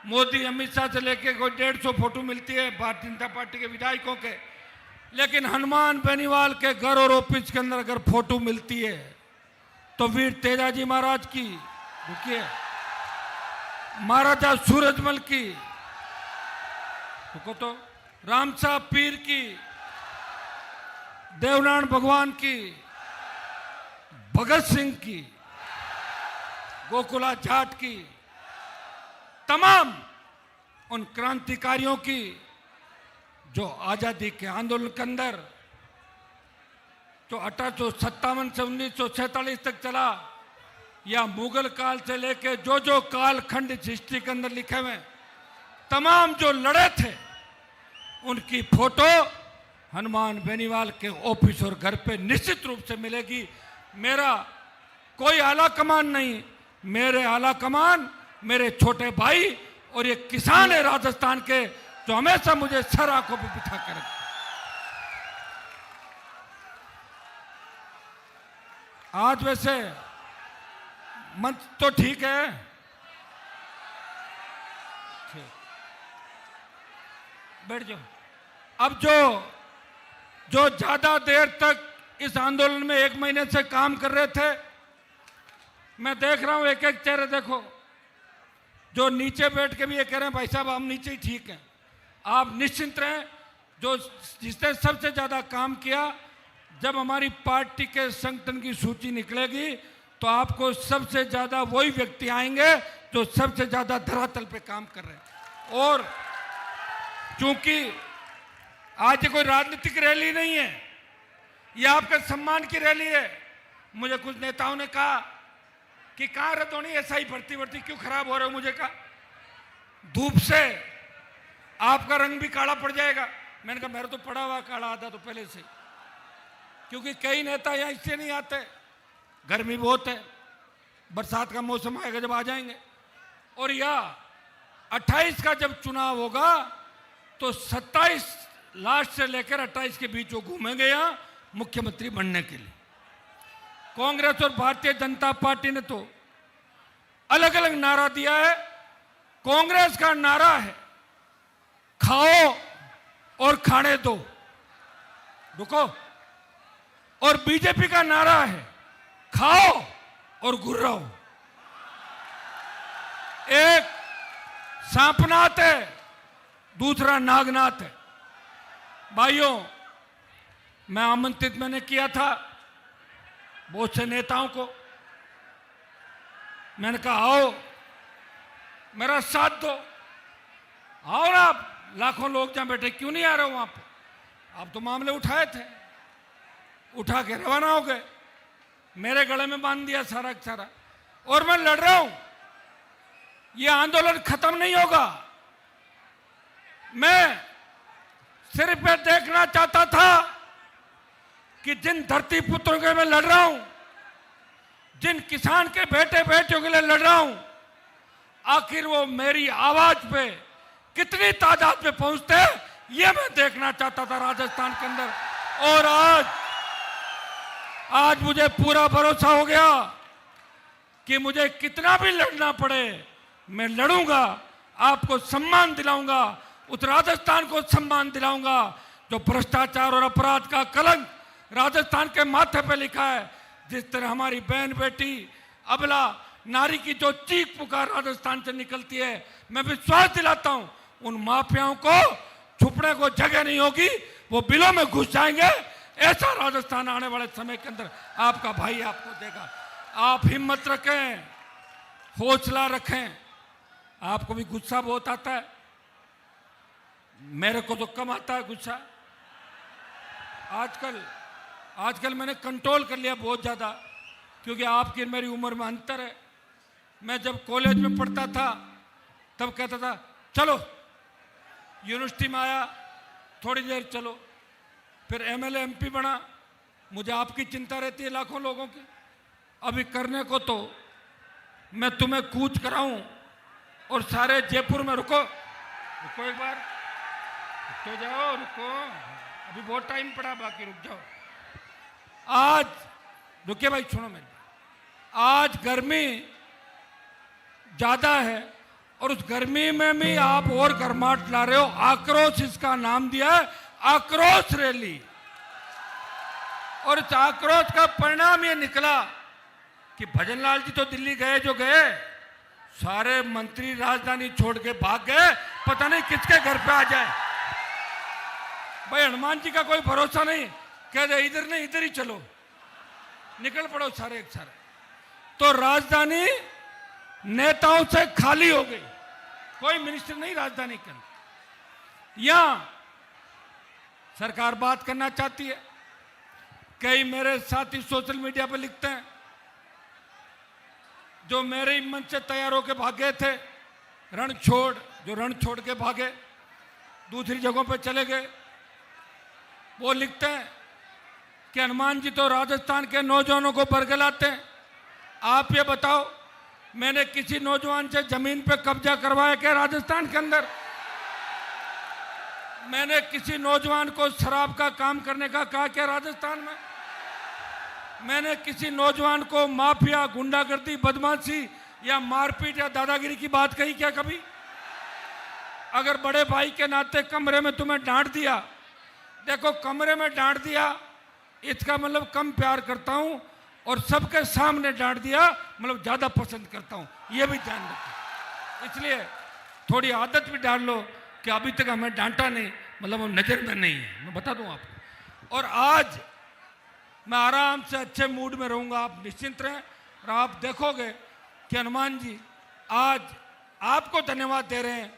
मोदी, अमित शाह से लेके कोई 150 फोटो मिलती है भारतीय जनता पार्टी के विधायकों के। लेकिन हनुमान बेनीवाल के घर और ऑफिस के अंदर अगर फोटो मिलती है तो वीर तेजाजी महाराज की, रुकिए, महाराजा सूरजमल की, रुको तो, राम साहब पीर की, देवनारायण भगवान की, भगत सिंह की, गोकुला जाट की, तमाम उन क्रांतिकारियों की जो आजादी के आंदोलन के अंदर जो 1857 से 1947 तक चला, या मुगल काल से लेके जो जो कालखंड इस हिस्ट्री के अंदर लिखे हुए, तमाम जो लड़े थे, उनकी फोटो हनुमान बेनीवाल के ऑफिस और घर पे निश्चित रूप से मिलेगी। मेरा कोई आला कमान नहीं, मेरे आला कमान मेरे छोटे भाई और ये किसान है राजस्थान के, जो हमेशा मुझे सर आंखों पर बिठा कर रखते। आज वैसे मंच तो ठीक है, बैठ जाओ। अब जो ज्यादा देर तक इस आंदोलन में 1 महीने से काम कर रहे थे, मैं देख रहा हूं एक एक चेहरे देखो, जो नीचे बैठ के भी ये कह रहे हैं भाई साहब हम नीचे ही ठीक हैं। आप निश्चिंत रहें, जो जिसने सबसे ज्यादा काम किया, जब हमारी पार्टी के संगठन की सूची निकलेगी तो आपको सबसे ज्यादा वही व्यक्ति आएंगे जो सबसे ज्यादा धरातल पे काम कर रहे हैं। और क्योंकि आज ये कोई राजनीतिक रैली नहीं है, ये आपके सम्मान की रैली है। मुझे कुछ नेताओं ने कहा कि कहां रतौनी ऐसा ही भर्ती क्यों खराब हो रहे हो? मुझे कहा धूप से आपका रंग भी काला पड़ जाएगा। मैंने कहा मेरा तो पड़ा हुआ काला आधा तो पहले से, क्योंकि कई नेता यहां इससे नहीं आते, गर्मी बहुत है, बरसात का मौसम आएगा जब आ जाएंगे। और यह 28 का जब चुनाव होगा तो 27 लास्ट से लेकर 28 के बीच वो घूमेंगे यहां मुख्यमंत्री बनने के लिए। कांग्रेस और भारतीय जनता पार्टी ने तो अलग अलग नारा दिया है। कांग्रेस का नारा है खाओ और खाने दो, रुको, और बीजेपी का नारा है खाओ और गुर्राओ। एक सांपनाथ है, दूसरा नागनाथ है। भाइयों, मैं आमंत्रित मैंने किया था बहुत से नेताओं को, मैंने कहा आओ मेरा साथ दो, आओ ना, लाखों लोग जहां बैठे, क्यों नहीं आ रहे हो वहां पे? आप तो मामले उठाए थे, उठा के रवाना हो गए, मेरे गले में बांध दिया सारा का सारा। और मैं लड़ रहा हूं, ये आंदोलन खत्म नहीं होगा। मैं सिर्फ ये देखना चाहता था कि जिन धरती पुत्रों के मैं लड़ रहा हूं, जिन किसान के बेटे बेटियों के लिए लड़ रहा हूं, आखिर वो मेरी आवाज पे कितनी तादाद में पहुंचते हैं, ये मैं देखना चाहता था राजस्थान के अंदर। और आज मुझे पूरा भरोसा हो गया कि मुझे कितना भी लड़ना पड़े, मैं लड़ूंगा, आपको सम्मान दिलाऊंगा, उस राजस्थान को सम्मान दिलाऊंगा जो भ्रष्टाचार और अपराध का कलंक राजस्थान के माथे पे लिखा है। जिस तरह हमारी बहन बेटी अबला नारी की जो चीख पुकार राजस्थान से निकलती है, मैं विश्वास दिलाता हूं उन माफियाओं को छुपने को जगह नहीं होगी, वो बिलों में घुस जाएंगे। ऐसा राजस्थान आने वाले समय के अंदर आपका भाई आपको देगा। आप हिम्मत रखें, हौसला रखें। आपको भी गुस्सा बहुत आता है, मेरे को तो कम आता है गुस्सा। आजकल मैंने कंट्रोल कर लिया बहुत ज़्यादा, क्योंकि आपकी मेरी उम्र में अंतर है। मैं जब कॉलेज में पढ़ता था तब कहता था चलो, यूनिवर्सिटी में आया थोड़ी देर चलो, फिर एमएलए एमपी बना, मुझे आपकी चिंता रहती है लाखों लोगों की। अभी करने को तो मैं तुम्हें कूच कराऊं और सारे जयपुर में रुको एक बार, तो जाओ, रुको, अभी बहुत टाइम पड़ा, बाकी रुक जाओ। आज रुकिए भाई, सुनो मेरी, आज गर्मी ज्यादा है और उस गर्मी में भी आप और गर्माहट ला रहे हो। आक्रोश इसका नाम दिया है, आक्रोश रैली। और इस आक्रोश का परिणाम ये निकला कि भजनलाल जी तो दिल्ली गए जो गए, सारे मंत्री राजधानी छोड़ के भाग गए, पता नहीं किसके घर पे आ जाए। भाई हनुमान जी का कोई भरोसा नहीं, कह दे इधर नहीं इधर ही चलो, निकल पड़ो सारे एक सारे। तो राजधानी नेताओं से खाली हो गई, कोई मिनिस्टर नहीं राजधानी के अंदर। यहां सरकार बात करना चाहती है, कई मेरे साथी सोशल मीडिया पर लिखते हैं, जो मेरे ही मंच से तैयार होकर भागे थे, रण छोड़ के भागे, दूसरी जगहों पर चले गए, वो लिखते हैं कि हनुमान जी तो राजस्थान के नौजवानों को बरगलाते हैं। आप ये बताओ, मैंने किसी नौजवान से जमीन पे कब्जा करवाया क्या राजस्थान के अंदर? मैंने किसी नौजवान को शराब का काम करने का कहा क्या राजस्थान में? मैंने किसी नौजवान को माफिया, गुंडागर्दी, बदमाशी या मारपीट या दादागिरी की बात कही क्या कभी? अगर बड़े भाई के नाते कमरे में तुम्हें डांट दिया, देखो कमरे में डांट दिया इसका मतलब कम प्यार करता हूं, और सबके सामने डांट दिया मतलब ज्यादा पसंद करता हूं, यह भी ध्यान रखो। इसलिए थोड़ी आदत भी डाल लो कि अभी तक हमें डांटा नहीं, मतलब वो नजर में नहीं है, मैं बता दूं आपको। और आज मैं आराम से अच्छे मूड में रहूंगा, आप निश्चिंत रहें। और आप देखोगे कि हनुमान जी आज आपको धन्यवाद दे रहे हैं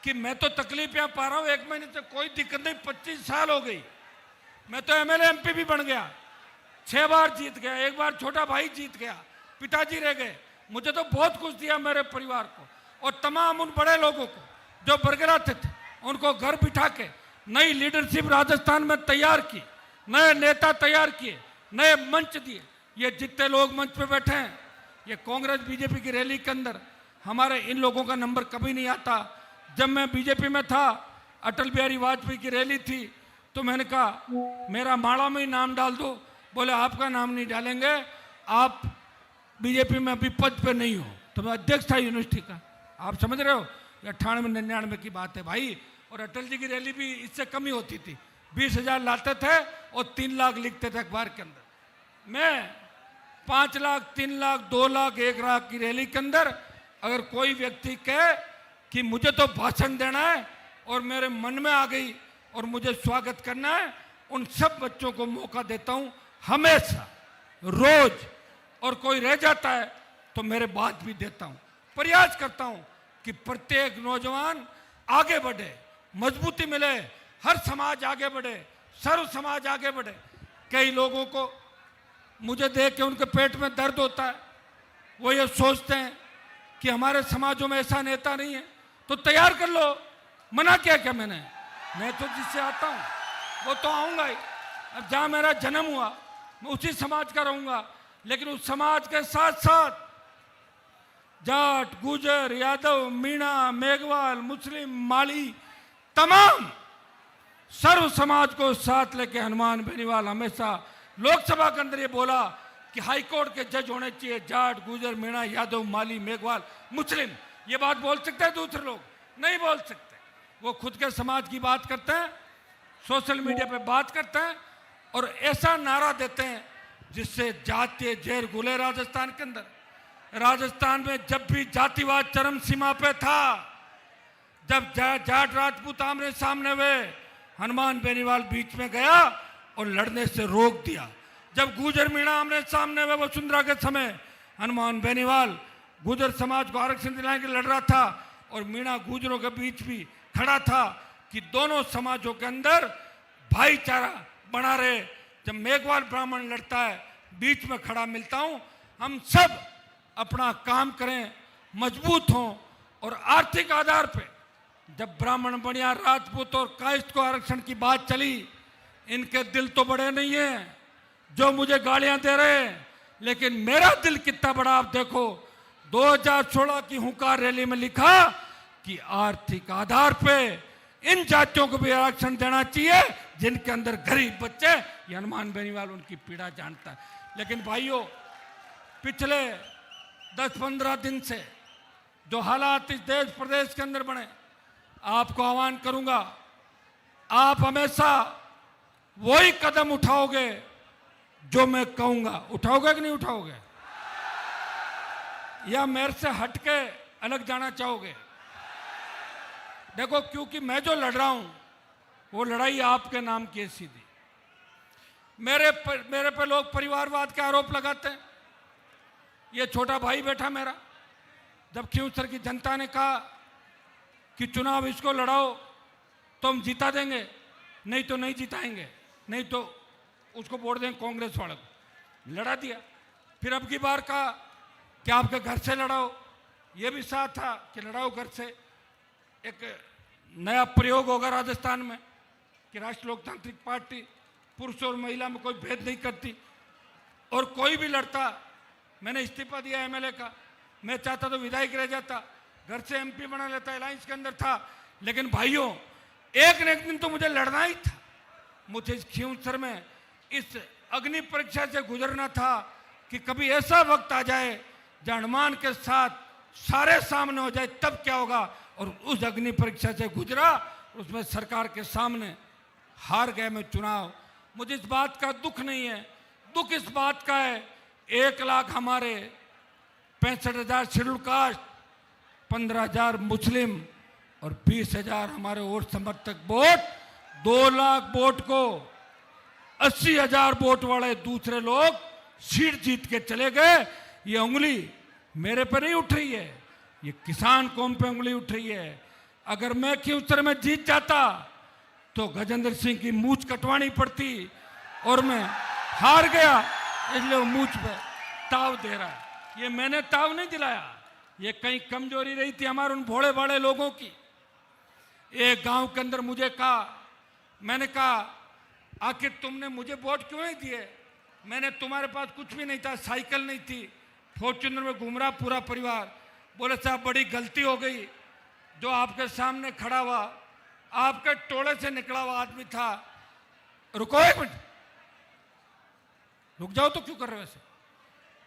कि मैं तो तकलीफ यहाँ पा रहा हूँ, 1 महीने से कोई दिक्कत नहीं, 25 साल हो गई, मैं तो एमएलए एमपी भी बन गया, 6 बार जीत गया, 1 बार छोटा भाई जीत गया, पिताजी रह गए। मुझे तो बहुत कुछ दिया मेरे परिवार को, और तमाम उन बड़े लोगों को जो बरगलाते थे, उनको घर बिठा के नई लीडरशिप राजस्थान में तैयार की, नए नेता तैयार किए, नए मंच दिए। ये जितने लोग मंच पे बैठे हैं, ये कांग्रेस बीजेपी की रैली के अंदर हमारे इन लोगों का नंबर कभी नहीं आता। जब मैं बीजेपी में था, अटल बिहारी वाजपेयी की रैली थी, तो मैंने कहा मेरा माड़ा में ही नाम डाल दो। बोले आपका नाम नहीं डालेंगे, आप बीजेपी में अभी पद पे नहीं हो। तो मैं अध्यक्ष था यूनिवर्सिटी का, आप समझ रहे हो, 98-99 की बात है भाई। और अटल जी की रैली भी इससे कम ही होती थी, 20,000 लाते थे और 3 लाख लिखते थे अखबार के अंदर। मैं 5 लाख, 3 लाख, 2 लाख, 1 लाख की रैली के अंदर अगर कोई व्यक्ति कहे कि मुझे तो भाषण देना है और मेरे मन में आ गई और मुझे स्वागत करना है, उन सब बच्चों को मौका देता हूं हमेशा, रोज। और कोई रह जाता है तो मेरे बात भी देता हूं, प्रयास करता हूं कि प्रत्येक नौजवान आगे बढ़े, मजबूती मिले, हर समाज आगे बढ़े, सर्व समाज आगे बढ़े। कई लोगों को मुझे देख के उनके पेट में दर्द होता है, वो ये सोचते हैं कि हमारे समाजों में ऐसा नेता नहीं है, तो तैयार कर लो। मना किया क्या मैंने? मैं तो जिससे आता हूँ वो तो आऊँगा ही। अब जहाँ मेरा जन्म हुआ मैं उसी समाज का रहूँगा, लेकिन उस समाज के साथ साथ जाट, गुजर, यादव, मीणा, मेघवाल, मुस्लिम, माली, तमाम सर्व समाज को साथ लेके हनुमान बेनीवाल हमेशा लोकसभा के अंदर ये बोला कि हाई कोर्ट के जज होने चाहिए जाट, गुजर, मीणा, यादव, माली, मेघवाल, मुस्लिम। ये बात बोल सकते हैं दूसरे लोग? नहीं बोल सकते। वो खुद के समाज की बात करते हैं, सोशल मीडिया पे बात करते हैं और ऐसा नारा देते हैं जिससे जातीय जहर घुले राजस्थान के अंदर। राजस्थान में जब भी जातिवाद चरम सीमा पे था, जब जाट राजपूत आमने सामने हुए, हनुमान बेनीवाल बीच में गया और लड़ने से रोक दिया। जब गुजर मीणा आमने सामने हुए वसुंधरा के समय, हनुमान बेनीवाल गुजर समाज को आरक्षण दिलाने के लिए लड़ रहा था और मीणा गुजरों के बीच भी खड़ा था कि दोनों समाजों के अंदर भाईचारा बना रहे। जब मेघवाल ब्राह्मण लड़ता है, बीच में खड़ा मिलता हूं। हम सब अपना काम करें, मजबूत हों और आर्थिक आधार पे जब ब्राह्मण, बनिया, राजपूत और कायस्थ को आरक्षण की बात चली, इनके दिल तो बड़े नहीं हैं जो मुझे गालियां दे रहे हैं, लेकिन मेरा दिल कितना बड़ा आप देखो। 2016 की हुंकार रैली में लिखा कि आर्थिक आधार पे इन जातियों को भी आरक्षण देना चाहिए जिनके अंदर गरीब बच्चे। ये हनुमान बेनीवाल उनकी पीड़ा जानता है। लेकिन भाइयों, पिछले 10-15 दिन से जो हालात इस देश प्रदेश के अंदर बने, आपको आह्वान करूंगा, आप हमेशा वही कदम उठाओगे जो मैं कहूंगा। उठाओगे कि नहीं उठाओगे? या मेरे से हटके अलग जाना चाहोगे? देखो, क्योंकि मैं जो लड़ रहा हूं वो लड़ाई आपके नाम की है सीधी। मेरे पे लोग परिवारवाद के आरोप लगाते हैं। ये छोटा भाई बैठा मेरा, जब खींवसर की जनता ने कहा कि चुनाव इसको लड़ाओ तो हम जिता देंगे, नहीं तो नहीं जिताएंगे, नहीं तो उसको वोट देंगे कांग्रेस वाले को, लड़ा दिया। फिर अब की बार कहा कि आपके घर से लड़ाओ, ये भी साथ था कि लड़ाओ घर से। एक नया प्रयोग होगा राजस्थान में कि राष्ट्रीय लोकतांत्रिक पार्टी पुरुष और महिला में कोई भेद नहीं करती और कोई भी लड़ता। मैंने इस्तीफा दिया एमएलए का, मैं चाहता तो विधायक रह जाता, घर से एमपी बना लेता, अलायंस के अंदर था। लेकिन भाइयों, एक न एक दिन तो मुझे लड़ना ही था। मुझे इस खींवसर में इस अग्नि परीक्षा से गुजरना था कि कभी ऐसा वक्त आ जाए जहाँ हनुमान के साथ सारे सामने हो जाए, तब क्या होगा। और उस अग्नि परीक्षा से गुजरा, उसमें सरकार के सामने हार गए मैं चुनाव। मुझे इस बात का दुख नहीं है, दुख इस बात का है 1 लाख हमारे 65,000 शेड्यूल कास्ट, 15,000 मुस्लिम और 20,000 हमारे और समर्थक वोट, 2 लाख वोट को 80,000 वोट वाले दूसरे लोग सीट जीत के चले गए। ये उंगली मेरे पे नहीं उठ रही है, ये किसान कौम पे उंगली उठ रही है। अगर मैं खींवसर में जीत जाता तो गजेंद्र सिंह की मूंछ कटवानी पड़ती और मैं हार गया, इसलिए वो मूंछ पे ताव दे रहा है। ये मैंने ताव नहीं दिलाया, ये कहीं कमजोरी रही थी हमारे उन भोले भाले लोगों की। एक गांव के अंदर मुझे कहा, मैंने कहा आखिर तुमने मुझे वोट क्यों नहीं दिए? मैंने तुम्हारे पास कुछ भी नहीं था, साइकिल नहीं थी, फॉर्च्यूनर में घूम रहा पूरा परिवार। बोले साहब बड़ी गलती हो गई, जो आपके सामने खड़ा हुआ आपके टोले से निकला हुआ आदमी था। रुको एक मिनट, रुक जाओ, तो क्यों कर रहे हो ऐसे?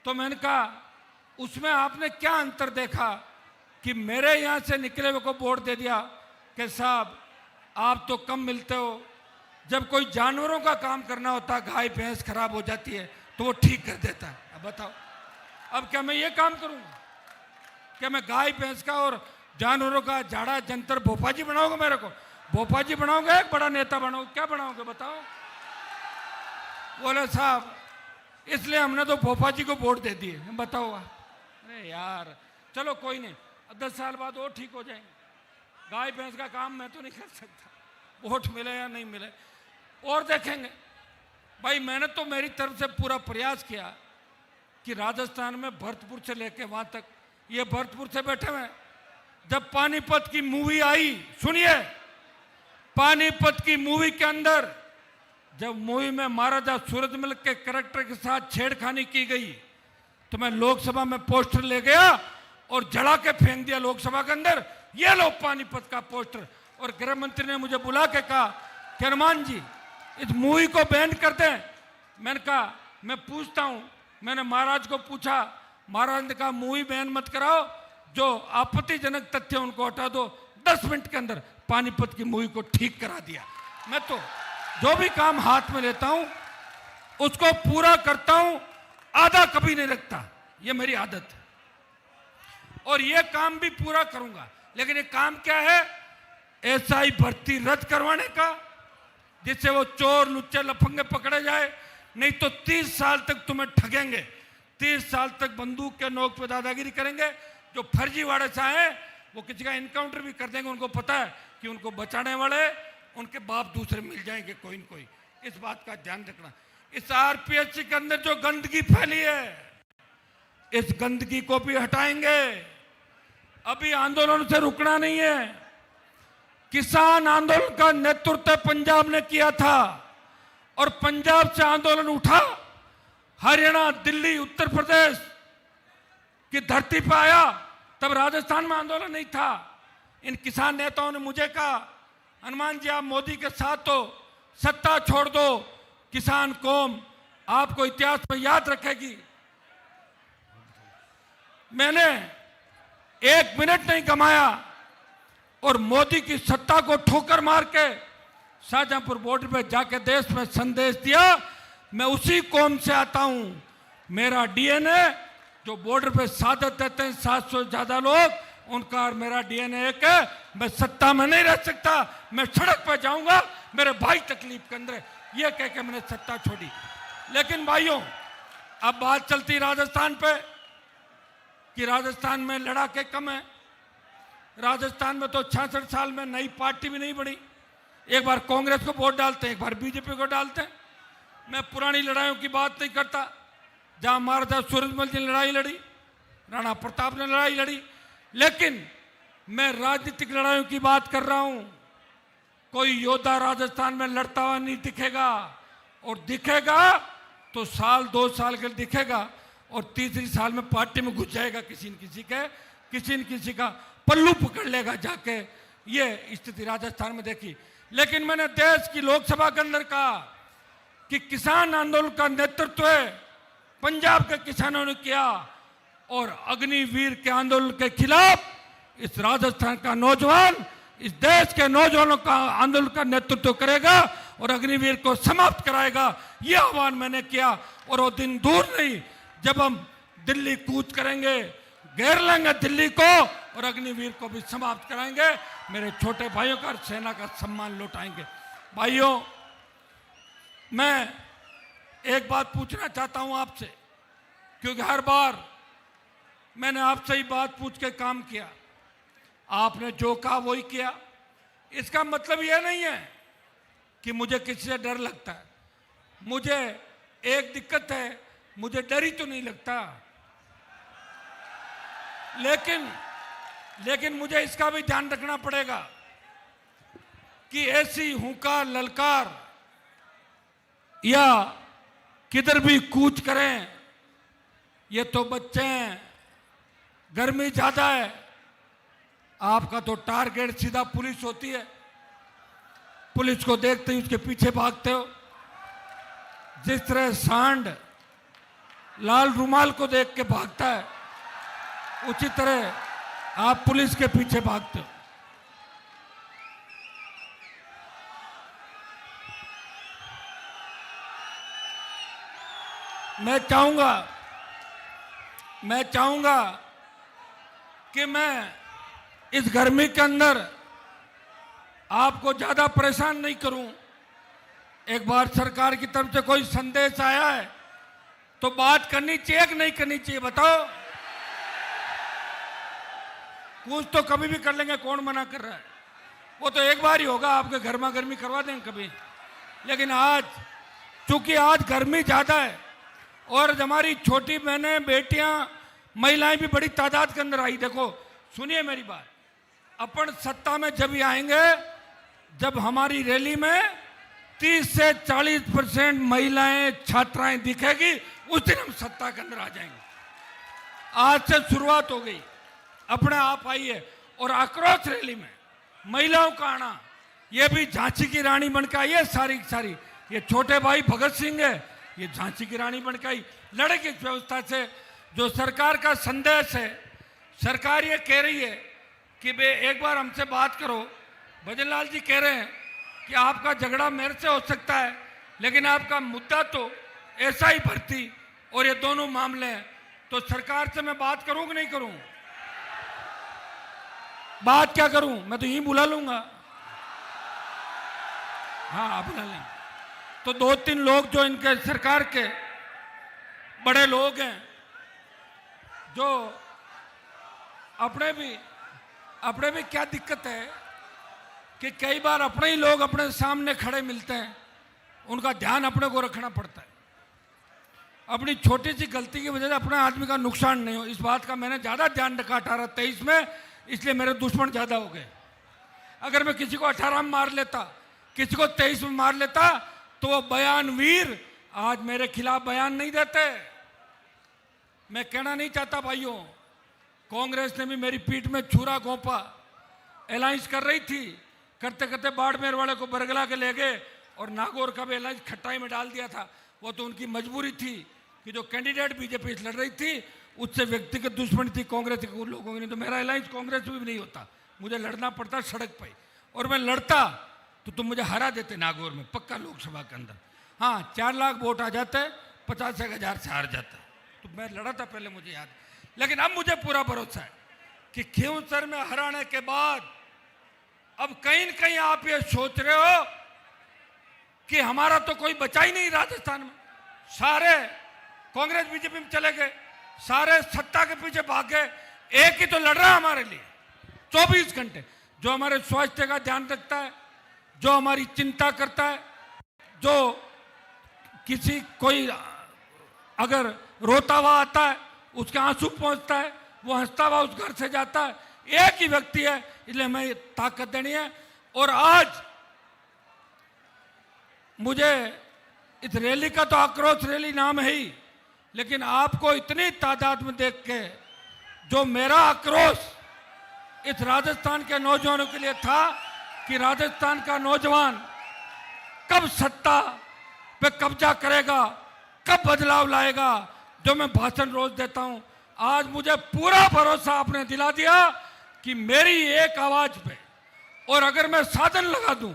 तो मैंने कहा उसमें आपने क्या अंतर देखा कि मेरे यहां से निकले हुए को वोट दे दिया कि साहब आप तो कम मिलते हो, जब कोई जानवरों का काम करना होता, गाय भैंस खराब हो जाती है तो वो ठीक कर देता है। अब बताओ, अब क्या मैं ये काम करूंगा? क्या मैं गाय भैंस का और जानवरों का झाड़ा जंतर भोपाजी बनाओगे? मेरे को भोपाजी बनाओगे? एक बड़ा नेता बनाओगे? क्या बनाओगे बताओ? बोले साहब इसलिए हमने तो भोपाजी को वोट दे दिए। बताओ। अरे यार चलो कोई नहीं, 10 साल बाद वो ठीक हो जाएंगे। गाय भैंस का काम मैं तो नहीं कर सकता, वोट मिले या नहीं मिले और देखेंगे। भाई मैंने तो मेरी तरफ से पूरा प्रयास किया कि राजस्थान में भरतपुर से लेके वहां तक, ये भरतपुर से बैठे हुए, जब पानीपत की मूवी आई, सुनिए, पानीपत की मूवी के अंदर जब मूवी में महाराजा सूरजमल के कैरेक्टर के साथ छेड़खानी की गई तो मैं लोकसभा में पोस्टर ले गया और जला के फेंक दिया लोकसभा के अंदर, ये लो पानीपत का पोस्टर। और गृह मंत्री ने मुझे बुला के कहा कि हनुमान जी इस मूवी को बैन कर दें। मैंने कहा मैं पूछता हूं, मैंने महाराज को पूछा, महाराज ने कहा मूवी बैन मत कराओ, जो आपत्तिजनक तथ्य उनको हटा दो। 10 मिनट के अंदर पानीपत की मूवी को ठीक करा दिया। मैं तो जो भी काम हाथ में लेता हूं उसको पूरा करता हूं, आधा कभी नहीं रखता, ये मेरी आदत है और ये काम भी पूरा करूंगा। लेकिन ये काम क्या है? एसआई भर्ती रद्द करवाने का, जिससे वो चोर लुच्चे लफंगे पकड़े जाए, नहीं तो 30 साल तक तुम्हें ठगेंगे, 30 साल तक बंदूक के नोक पे दादागिरी करेंगे। जो फर्जीवाड़े से आए वो किसी का इनकाउंटर भी कर देंगे, उनको पता है कि उनको बचाने वाले उनके बाप दूसरे मिल जाएंगे कोई न कोई। इस बात का ध्यान रखना। इस आरपीएससी के अंदर जो गंदगी फैली है, इस गंदगी को भी हटाएंगे। अभी आंदोलन से रुकना नहीं है। किसान आंदोलन का नेतृत्व पंजाब ने किया था और पंजाब से आंदोलन उठा, हरियाणा, दिल्ली, उत्तर प्रदेश की धरती पर आया, तब राजस्थान में आंदोलन नहीं था। इन किसान नेताओं ने मुझे कहा हनुमान जी आप मोदी के साथ तो सत्ता छोड़ दो, किसान कौम आपको इतिहास में याद रखेगी। मैंने 1 मिनट नहीं कमाया और मोदी की सत्ता को ठोकर मार के शाहजहांपुर बॉर्डर पे जाके देश में संदेश दिया, मैं उसी कौम से आता हूं। मेरा डीएनए जो बॉर्डर पे शहादत देते हैं 700 से ज्यादा लोग, उनका और मेरा डीएनए एक है। मैं सत्ता में नहीं रह सकता, मैं सड़क पर जाऊंगा, मेरे भाई तकलीफ के अंदर, ये कह के मैंने सत्ता छोड़ी। लेकिन भाइयों अब बात चलती राजस्थान पे कि राजस्थान में लड़ाके कम है। राजस्थान में तो 66 साल में नई पार्टी भी नहीं बनी, एक बार कांग्रेस को वोट डालते हैं, एक बार बीजेपी को डालते हैं। मैं पुरानी लड़ाइयों की बात नहीं करता, जहां महाराजा सूरजमल जी ने लड़ाई लड़ी, राणा प्रताप ने लड़ाई लड़ी, लेकिन मैं राजनीतिक लड़ाइयों की बात कर रहा हूं। कोई योद्धा राजस्थान में लड़ता हुआ नहीं दिखेगा, और दिखेगा तो साल 2 साल के लिए दिखेगा और तीसरी साल में पार्टी में घुस जाएगा किसी न किसी का पल्लू पकड़ लेगा जाके। ये स्थिति राजस्थान में देखी। लेकिन मैंने देश की लोकसभा के अंदर कहा कि किसान आंदोलन का नेतृत्व पंजाब के किसानों ने किया और अग्निवीर के आंदोलन के खिलाफ इस राजस्थान का नौजवान इस देश के नौजवानों का आंदोलन का नेतृत्व करेगा और अग्निवीर को समाप्त कराएगा। यह आह्वान मैंने किया और वो दिन दूर नहीं जब हम दिल्ली कूच करेंगे, घेर लेंगे दिल्ली को और अग्निवीर को भी समाप्त कराएंगे। मेरे छोटे भाइयों का सेना का सम्मान लौटाएंगे। भाइयों मैं एक बात पूछना चाहता हूं आपसे, क्योंकि हर बार मैंने आपसे ही बात पूछ के काम किया, आपने जो कहा वही किया। इसका मतलब यह नहीं है कि मुझे किसी से डर लगता है। मुझे एक दिक्कत है, मुझे डर ही तो नहीं लगता, लेकिन मुझे इसका भी ध्यान रखना पड़ेगा कि ऐसी हुंकार ललकार या किधर भी कूच करें, ये तो बच्चे हैं, गर्मी ज्यादा है, आपका तो टारगेट सीधा पुलिस होती है, पुलिस को देखते ही उसके पीछे भागते हो। जिस तरह सांड लाल रुमाल को देख के भागता है, उसी तरह आप पुलिस के पीछे भागते हो। मैं चाहूंगा कि मैं इस गर्मी के अंदर आपको ज्यादा परेशान नहीं करूं। एक बार सरकार की तरफ से कोई संदेश आया है तो बात करनी चाहिए कि नहीं करनी चाहिए, बताओ? कुछ तो कभी भी कर लेंगे, कौन मना कर रहा है? वो तो एक बार ही होगा, आपके गर्मा गर्मी करवा देंगे कभी। लेकिन आज चूंकि आज गर्मी ज़्यादा है और हमारी छोटी बहनें, बेटियां, महिलाएं भी बड़ी तादाद के अंदर आई। देखो सुनिए मेरी बात, अपन सत्ता में जब ही आएंगे जब हमारी रैली में 30 से 40% महिलाएं, छात्राएं दिखेगी, उस दिन हम सत्ता के अंदर आ जाएंगे। आज से शुरुआत हो गई, अपने आप आई है। और आक्रोश रैली में महिलाओं का आना, ये भी झांसी की रानी बनकर आई है सारी सारी। ये छोटे भाई भगत सिंह है, ये झांसी की रानी बनकर आई। लड़े की व्यवस्था से जो सरकार का संदेश है, सरकार ये कह रही है कि बे एक बार हमसे बात करो। भजन लाल जी कह रहे हैं कि आपका झगड़ा मेरे से हो सकता है, लेकिन आपका मुद्दा तो ऐसा ही भर्ती और ये दोनों मामले हैं, तो सरकार से मैं बात करूं कि नहीं करूं? बात क्या करूं? मैं तो यहीं बुला लूंगा। हाँ आप बुला लें। तो 2-3 लोग जो इनके सरकार के बड़े लोग हैं, जो अपने भी क्या दिक्कत है कि कई बार अपने ही लोग अपने सामने खड़े मिलते हैं, उनका ध्यान अपने को रखना पड़ता है। अपनी छोटी सी गलती की वजह से अपने आदमी का नुकसान नहीं हो, इस बात का मैंने ज़्यादा ध्यान रखा 18-23 में, इसलिए मेरे दुश्मन ज़्यादा हो गए। अगर मैं किसी को 18 में मार लेता, किसी को 23 में मार लेता, तो वो बयानवीर आज मेरे खिलाफ बयान नहीं देते। मैं कहना नहीं चाहता भाइयों, कांग्रेस ने भी मेरी पीठ में छुरा घोंपा, अलायंस कर रही थी, करते करते बाड़मेर वाले को बरगला के ले गए और नागौर का भी अलायंस खट्टाई में डाल दिया था। वो तो उनकी मजबूरी थी कि जो कैंडिडेट बीजेपी लड़ रही थी उससे व्यक्तिगत दुश्मनी थी कांग्रेस के लोगों की। नहीं तो मेरा अलायंस कांग्रेस में भी नहीं होता, मुझे लड़ना पड़ता सड़क पर, और मैं लड़ता तो तुम मुझे हरा देते नागौर में पक्का लोकसभा के अंदर। हाँ 4 लाख वोट आ जाते, 50,000 से हार जाता, तो मैं लड़ा था पहले, मुझे याद। लेकिन अब मुझे पूरा भरोसा है कि खींवसर में हराने के बाद अब कहीं न कहीं आप ये सोच रहे हो कि हमारा तो कोई बचा ही नहीं राजस्थान में, सारे कांग्रेस बीजेपी में चले गए, सारे सत्ता के पीछे भाग गए, एक ही तो लड़ रहा है हमारे लिए 24 घंटे, जो हमारे स्वास्थ्य का ध्यान रखता है, जो हमारी चिंता करता है, जो किसी कोई अगर रोता हुआ आता है उसके आंसू पहुंचता है, वो हंसता हुआ उस घर से जाता है, एक ही व्यक्ति है। इसलिए हमें ताकत देनी है। और आज मुझे इस रैली का तो आक्रोश रैली नाम है ही, लेकिन आपको इतनी तादाद में देख के जो मेरा आक्रोश इस राजस्थान के नौजवानों के लिए था कि राजस्थान का नौजवान कब सत्ता पे कब्जा करेगा, कब बदलाव लाएगा, जो मैं भाषण रोज देता हूं, आज मुझे पूरा भरोसा आपने दिला दिया कि मेरी एक आवाज पे, और अगर मैं साधन लगा दूं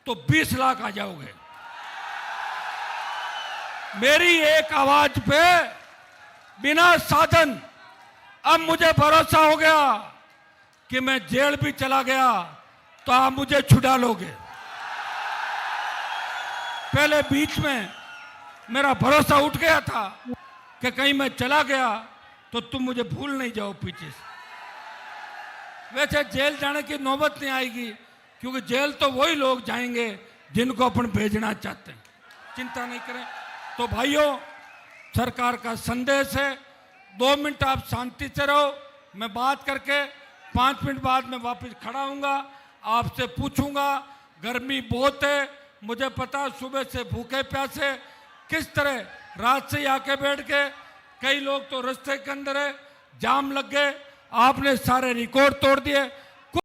तो 20 लाख आ जाओगे। मेरी एक आवाज पे बिना साधन, अब मुझे भरोसा हो गया कि मैं जेल भी चला गया तो आप मुझे छुड़ा लोगे। पहले बीच में मेरा भरोसा उठ गया था कि कहीं मैं चला गया तो तुम मुझे भूल नहीं जाओ पीछे से। वैसे जेल जाने की नौबत नहीं आएगी, क्योंकि जेल तो वही लोग जाएंगे जिनको अपन भेजना चाहते हैं, चिंता नहीं करें। तो भाइयों, सरकार का संदेश है, 2 मिनट आप शांति से रहो, मैं बात करके 5 मिनट बाद मैं वापस खड़ा हूँगा, आपसे पूछूंगा। गर्मी बहुत है, मुझे पता, सुबह से भूखे प्यासे किस तरह रात से आके बैठ के, कई लोग तो रास्ते के अंदर है, जाम लग गए, आपने सारे रिकॉर्ड तोड़ दिए।